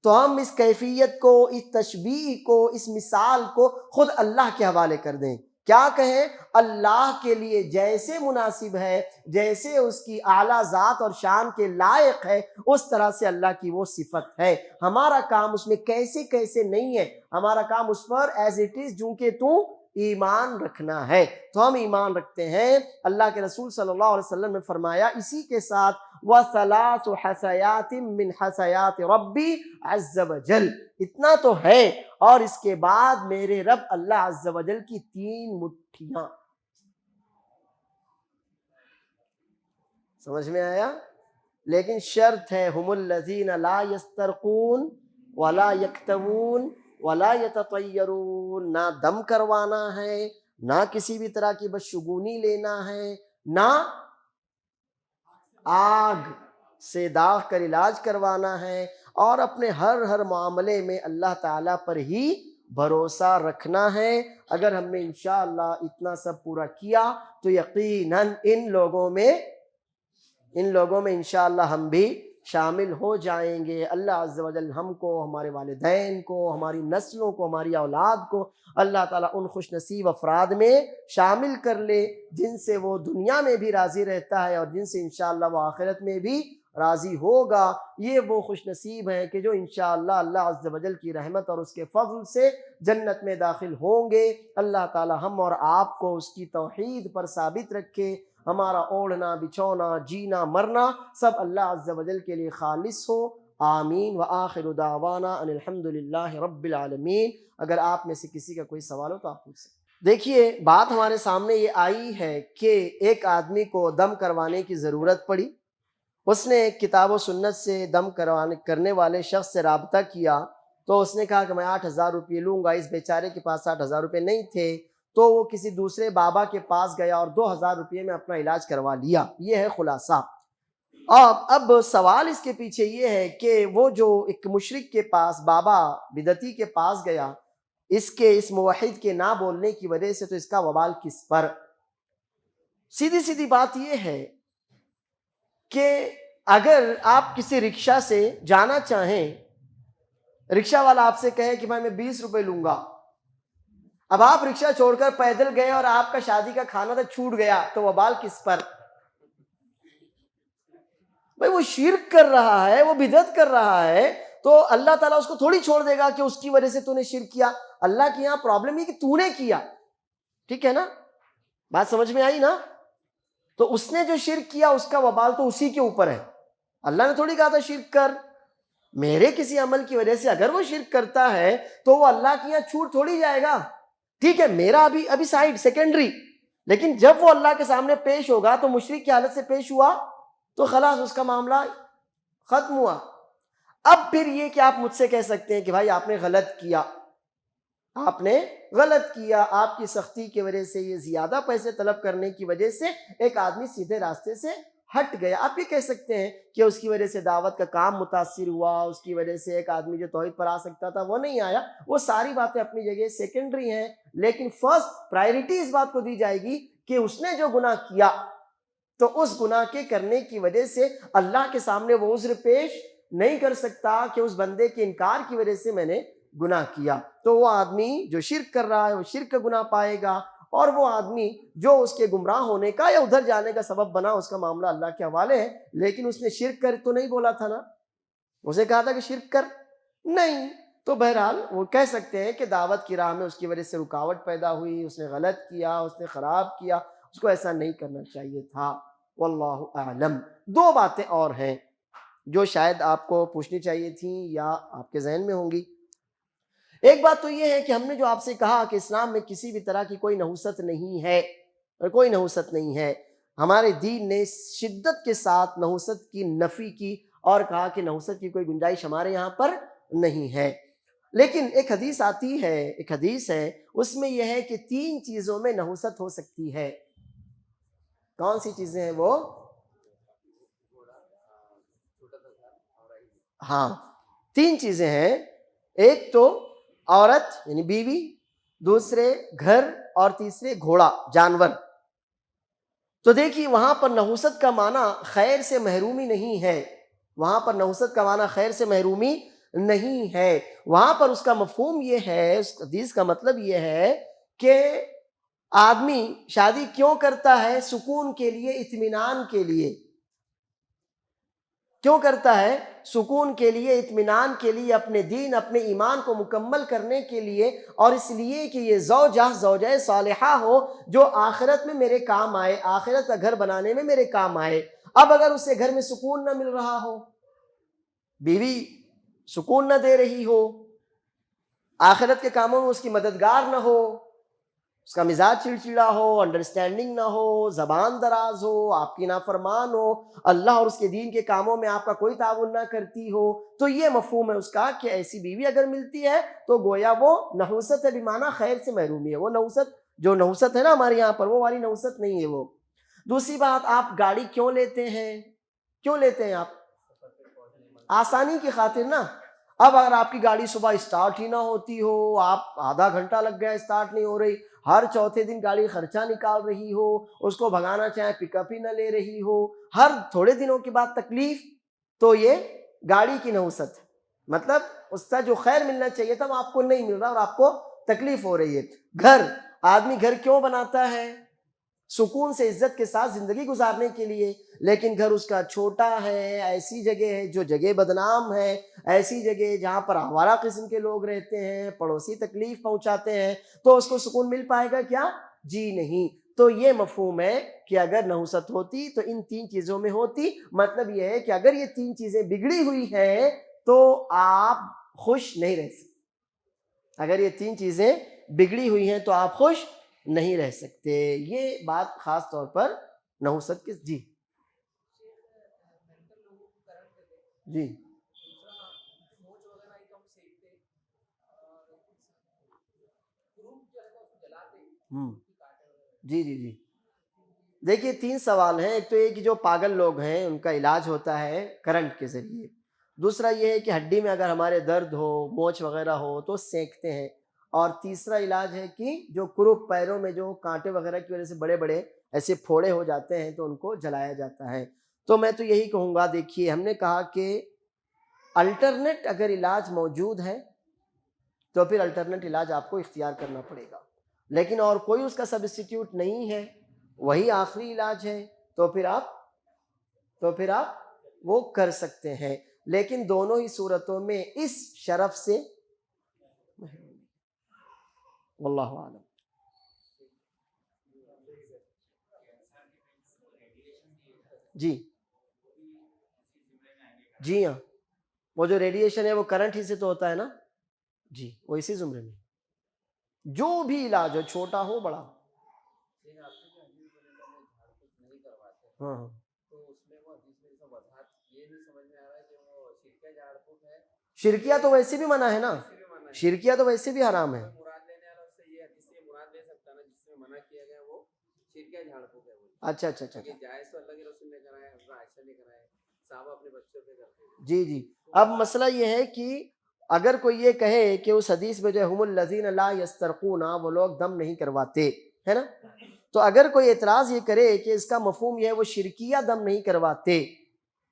تو ہم اس کیفیت کو، اس تشبیہ کو، اس مثال کو خود اللہ کے حوالے کر دیں. کیا کہیں؟ اللہ کے لیے جیسے مناسب ہے، جیسے اس کی اعلیٰ ذات اور شان کے لائق ہے، اس طرح سے اللہ کی وہ صفت ہے. ہمارا کام اس میں کیسے کیسے نہیں ہے، ہمارا کام اس پر ایز اٹ از جو کہ تو ایمان رکھنا ہے. تو ہم ایمان رکھتے ہیں. اللہ کے رسول صلی اللہ علیہ وسلم نے فرمایا اسی کے ساتھ وَثَلَاثُ حَسَيَاتٍ مِّنْ حَسَيَاتِ رَبِّي عَزَّ وَجَلَّ، اتنا تو ہے. اور اس کے بعد میرے رب اللہ عز و جل کی 3 مٹھیاں. سمجھ میں آیا؟ لیکن شرط ہے ہم الذین لا یسترقون ولا یکتوون ولا یتطیرون. نہ دم کروانا ہے، نہ کسی بھی طرح کی بدشگونی لینا ہے، نہ آگ سے داغ کر علاج کروانا ہے، اور اپنے ہر معاملے میں اللہ تعالیٰ پر ہی بھروسہ رکھنا ہے. اگر ہم نے انشاءاللہ اتنا سب پورا کیا تو یقیناً ان لوگوں میں انشاءاللہ ہم بھی شامل ہو جائیں گے. اللہ عز و جل ہم کو، ہمارے والدین کو، ہماری نسلوں کو، ہماری اولاد کو اللہ تعالیٰ ان خوش نصیب افراد میں شامل کر لے جن سے وہ دنیا میں بھی راضی رہتا ہے اور جن سے انشاءاللہ وہ آخرت میں بھی راضی ہوگا. یہ وہ خوش نصیب ہیں کہ جو انشاءاللہ اللہ عز و جل کی رحمت اور اس کے فضل سے جنت میں داخل ہوں گے. اللہ تعالیٰ ہم اور آپ کو اس کی توحید پر ثابت رکھے. ہمارا اوڑھنا، بچھونا، جینا، مرنا سب اللہ عز و جل کے لیے خالص ہو. آمین. وآخر دعوانا ان الحمد للہ رب العالمین. اگر آپ میں سے کسی کا کوئی سوال ہو تو آپ پوچھ سکتے. دیکھیے بات ہمارے سامنے یہ آئی ہے کہ ایک آدمی کو دم کروانے کی ضرورت پڑی. اس نے ایک کتاب و سنت سے دم کرنے والے شخص سے رابطہ کیا تو اس نے کہا کہ میں 8,000 روپے لوں گا. اس بیچارے کے پاس 8,000 روپے نہیں تھے تو وہ کسی دوسرے بابا کے پاس گیا اور 2,000 روپے میں اپنا علاج کروا لیا. یہ ہے خلاصہ. اب سوال اس کے پیچھے یہ ہے کہ وہ جو ایک مشرک کے پاس، بابا بدعتی کے پاس گیا، اس موحد کے نہ بولنے کی وجہ سے، تو اس کا وبال کس پر؟ سیدھی بات یہ ہے کہ اگر آپ کسی رکشہ سے جانا چاہیں، رکشہ والا آپ سے کہے کہ میں 20 روپے لوں گا، اب آپ رکشہ چھوڑ کر پیدل گئے اور آپ کا شادی کا کھانا تو چھوٹ گیا، تو وبال کس پر؟ بھئی وہ شرک کر رہا ہے، وہ بدعت کر رہا ہے، تو اللہ تعالیٰ اس کو تھوڑی چھوڑ دے گا کہ اس کی وجہ سے تو نے شرک کیا. اللہ کی یہاں پرابلم یہ کہ تو نے کیا. ٹھیک ہے نا؟ بات سمجھ میں آئی نا؟ تو اس نے جو شرک کیا اس کا وبال تو اسی کے اوپر ہے. اللہ نے تھوڑی کہا تھا شرک کر. میرے کسی عمل کی وجہ سے اگر وہ شرک کرتا ہے تو وہ اللہ کی یہاں چھوٹ تھوڑی جائے گا. ٹھیک ہے، میرا ابھی سائڈ سیکنڈری، لیکن جب وہ اللہ کے سامنے پیش ہوگا تو مشرک کی حالت سے پیش ہوا تو خلاص اس کا معاملہ ختم ہوا. اب پھر یہ کہ آپ مجھ سے کہہ سکتے ہیں کہ بھائی آپ نے غلط کیا، آپ کی سختی کی وجہ سے، یہ زیادہ پیسے طلب کرنے کی وجہ سے ایک آدمی سیدھے راستے سے ہٹ گیا. آپ یہ کہہ سکتے ہیں کہ اس کی وجہ سے دعوت کا کام متاثر ہوا، اس کی وجہ سے ایک آدمی جو توحید پر آ سکتا تھا وہ نہیں آیا. وہ ساری باتیں اپنی جگہ سیکنڈری ہیں، لیکن فرسٹ پرائیورٹی اس بات کو دی جائے گی کہ اس نے جو گناہ کیا تو اس گناہ کے کرنے کی وجہ سے اللہ کے سامنے وہ عذر پیش نہیں کر سکتا کہ اس بندے کے انکار کی وجہ سے میں نے گناہ کیا. تو وہ آدمی جو شرک کر رہا ہے وہ شرک کا گناہ پائے گا، اور وہ آدمی جو اس کے گمراہ ہونے کا یا ادھر جانے کا سبب بنا اس کا معاملہ اللہ کے حوالے ہے. لیکن اس نے شرک کر تو نہیں بولا تھا نا، اسے کہا تھا کہ شرک کر نہیں. تو بہرحال وہ کہہ سکتے ہیں کہ دعوت کی راہ میں اس کی وجہ سے رکاوٹ پیدا ہوئی، اس نے غلط کیا، اس نے خراب کیا، اس کو ایسا نہیں کرنا چاہیے تھا. واللہ اعلم. 2 باتیں اور ہیں جو شاید آپ کو پوچھنی چاہیے تھیں یا آپ کے ذہن میں ہوں گی. ایک بات تو یہ ہے کہ ہم نے جو آپ سے کہا کہ اسلام میں کسی بھی طرح کی کوئی نحوست نہیں ہے، کوئی نحوست نہیں ہے، ہمارے دین نے شدت کے ساتھ نحوست کی نفی کی اور کہا کہ نحوست کی کوئی گنجائش ہمارے یہاں پر نہیں ہے۔ لیکن ایک حدیث آتی ہے، ایک حدیث ہے، اس میں یہ ہے کہ 3 چیزوں میں نحوست ہو سکتی ہے۔ کون سی چیزیں ہیں وہ؟ ہاں 3 چیزیں ہیں، ایک تو عورت یعنی بیوی، دوسرے گھر، اور تیسرے گھوڑا جانور۔ تو دیکھیے وہاں پر نحوست کا معنی خیر سے محرومی نہیں ہے، وہاں پر نحوست کا معنی خیر سے محرومی نہیں ہے، وہاں پر اس کا مفہوم یہ ہے، اس حدیث کا مطلب یہ ہے کہ آدمی شادی کیوں کرتا ہے؟ سکون کے لیے، اطمینان کے لیے۔ کیوں کرتا ہے؟ سکون کے لیے، اطمینان کے لیے، اپنے دین، اپنے ایمان کو مکمل کرنے کے لیے، اور اس لیے کہ یہ زوجہ صالحہ ہو جو آخرت میں میرے کام آئے، آخرت کا گھر بنانے میں میرے کام آئے۔ اب اگر اسے گھر میں سکون نہ مل رہا ہو، بیوی سکون نہ دے رہی ہو، آخرت کے کاموں میں اس کی مددگار نہ ہو، اس کا مزاج چڑچڑا ہو، انڈرسٹینڈنگ نہ ہو، زبان دراز ہو، آپ کی نافرمان ہو، اللہ اور اس کے دین کے کاموں میں آپ کا کوئی تعاون نہ کرتی ہو، تو یہ مفہوم ہے اس کا کہ ایسی بیوی اگر ملتی ہے تو گویا وہ نحوست ہے، بمعنی خیر سے محرومی ہے۔ وہ نحوست جو نحوست ہے نا ہمارے یہاں پر، وہ والی نحوست نہیں ہے وہ۔ دوسری بات، آپ گاڑی کیوں لیتے ہیں؟ کیوں لیتے ہیں آپ؟ آسانی کی خاطر نا۔ اب اگر آپ کی گاڑی صبح اسٹارٹ ہی نہ ہوتی ہو، آپ آدھا گھنٹہ لگ گیا اسٹارٹ نہیں ہو رہی، ہر چوتھے دن گاڑی خرچہ نکال رہی ہو، اس کو بھگانا چاہے پک اپ ہی نہ لے رہی ہو، ہر تھوڑے دنوں کے بعد تکلیف، تو یہ گاڑی کی نحوست ہے۔ مطلب اس سے جو خیر ملنا چاہیے تھا وہ آپ کو نہیں مل رہا اور آپ کو تکلیف ہو رہی ہے۔ گھر، آدمی گھر کیوں بناتا ہے؟ سکون سے عزت کے ساتھ زندگی گزارنے کے لیے، لیکن گھر اس کا چھوٹا ہے، ایسی جگہ ہے جو جگہ بدنام ہے، ایسی جگہ جہاں پر آوارہ قسم کے لوگ رہتے ہیں، پڑوسی تکلیف پہنچاتے ہیں، تو اس کو سکون مل پائے گا کیا؟ جی نہیں۔ تو یہ مفہوم ہے کہ اگر نحوست ہوتی تو ان 3 چیزوں میں ہوتی۔ مطلب یہ ہے کہ اگر یہ 3 چیزیں بگڑی ہوئی ہیں تو آپ خوش نہیں رہ سکتے۔ اگر یہ 3 چیزیں بگڑی ہوئی ہیں تو آپ خوش نہیں رہ سکتے۔ یہ بات خاص طور پر نحوست کے جی جی جی جی جی دیکھیے 3 سوال ہیں۔ ایک تو یہ کہ جو پاگل لوگ ہیں ان کا علاج ہوتا ہے کرنٹ کے ذریعے، دوسرا یہ ہے کہ ہڈی میں اگر ہمارے درد ہو، موچ وغیرہ ہو تو سینکتے ہیں، اور تیسرا علاج ہے کہ جو کروپ پیروں میں جو کانٹے وغیرہ کی وجہ سے بڑے بڑے ایسے پھوڑے ہو جاتے ہیں تو ان کو جلایا جاتا ہے۔ تو میں تو یہی کہوں گا، دیکھیے ہم نے کہا کہ الٹرنیٹ اگر علاج موجود ہے تو پھر الٹرنیٹ علاج آپ کو اختیار کرنا پڑے گا، لیکن اور کوئی اس کا سبسٹیٹیوٹ نہیں ہے، وہی آخری علاج ہے، تو پھر آپ وہ کر سکتے ہیں، لیکن دونوں ہی صورتوں میں اس شرف سے واللہ اعلم۔ جی ہاں، وہ جو ریڈیشن ہے وہ کرنٹ ہی سے تو ہوتا ہے نا، جی وہ اسی زمرے میں، جو بھی علاج ہو، چھوٹا ہو بڑا ہو۔ ہاں شرکیہ تو ویسے بھی منع ہے نا، شرکیہ تو ویسے بھی حرام ہے۔ اچھا اچھا اچھا جی جی اب مسئلہ یہ ہے کہ اگر کوئی یہ کہے کہ اس حدیث میں جو ہم الذین لا یسترقون، وہ لوگ دم نہیں کرواتے ہے نا، تو اگر کوئی اعتراض یہ کرے کہ اس کا مفہوم یہ ہے وہ شرکیہ دم نہیں کرواتے،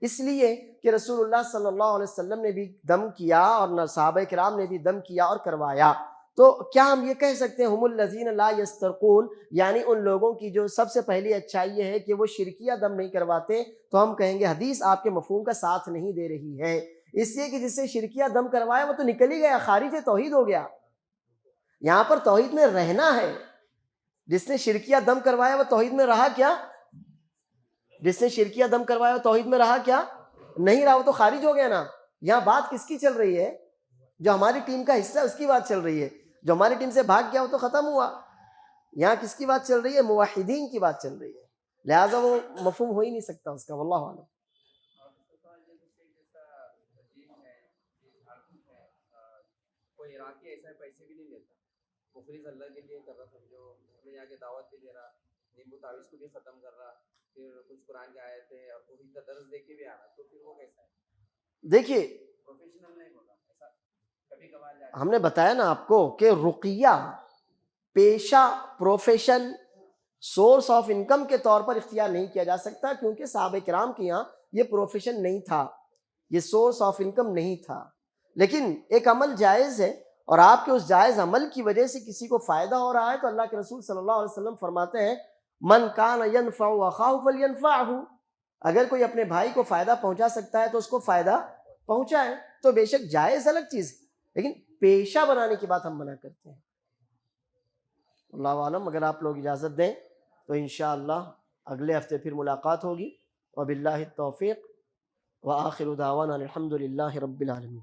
اس لیے کہ رسول اللہ صلی اللہ علیہ وسلم نے بھی دم کیا اور صحابہ کرام نے بھی دم کیا اور کروایا، تو کیا ہم یہ کہہ سکتے ہیں ہم الذین لا یسترقون، یعنی ان لوگوں کی جو سب سے پہلی اچھائی یہ ہے کہ وہ شرکیہ دم نہیں کرواتے، تو ہم کہیں گے حدیث آپ کے مفہوم کا ساتھ نہیں دے رہی ہے، اس لیے کہ جس سے شرکیہ دم کروایا وہ تو نکل ہی گیا، خارج توحید ہو گیا، یہاں پر توحید میں رہنا ہے، جس نے شرکیہ دم کروایا وہ توحید میں رہا کیا؟ جس نے شرکیہ دم کروایا وہ توحید میں رہا کیا؟ نہیں رہا، وہ تو خارج ہو گیا نا۔ یہاں بات کس کی چل رہی ہے؟ جو ہماری ٹیم کا حصہ ہے اس کی بات چل رہی ہے. جو ہماری ٹیم سے بھاگ گیا وہ تو ختم ہوا. یہاں کس کی بات چل رہی ہے؟ موحدین کی بات چل رہی ہے. لہٰذا وہ مفہوم ہو ہی نہیں سکتا اس کا. واللہ اعلم. کوئی عراقی ایسا پیسے بھی نہیں لیتا, مخلص اللہ کے لیے کر رہا, سمجھو اس میں جا کے دعوت بھی دے رہا, نیمبو تعویذ کو بھی ختم کر رہا, پھر کچھ قرآن کی آیتیں اور کوئی کا درس دے کے بھی آ رہا, تو پھر وہ کیسا ہے؟ دیکھیے پروفیشنل نہیں ہوگا ایسا, کبھی کبھار ہم نے بتایا نا آپ کو کہ رقیہ پیشہ, پروفیشن, سورس آف انکم کے طور پر اختیار نہیں کیا جا سکتا, کیونکہ صحابہ کرام کے یہاں یہ پروفیشن نہیں تھا, یہ سورس آف انکم نہیں تھا. لیکن ایک عمل جائز ہے, اور آپ کے اس جائز عمل کی وجہ سے کسی کو فائدہ ہو رہا ہے, تو اللہ کے رسول صلی اللہ علیہ وسلم فرماتے ہیں من کان ینفع اخاہ فلینفعہ, اگر کوئی اپنے بھائی کو فائدہ پہنچا سکتا ہے تو اس کو فائدہ پہنچائے. تو بے شک جائز الگ چیز ہے, لیکن پیشہ بنانے کی بات ہم منع کرتے ہیں. اللہ عالم. اگر آپ لوگ اجازت دیں تو انشاءاللہ اگلے ہفتے پھر ملاقات ہوگی. وباللہ التوفیق وآخر دعوانا الحمد للہ رب العالمین.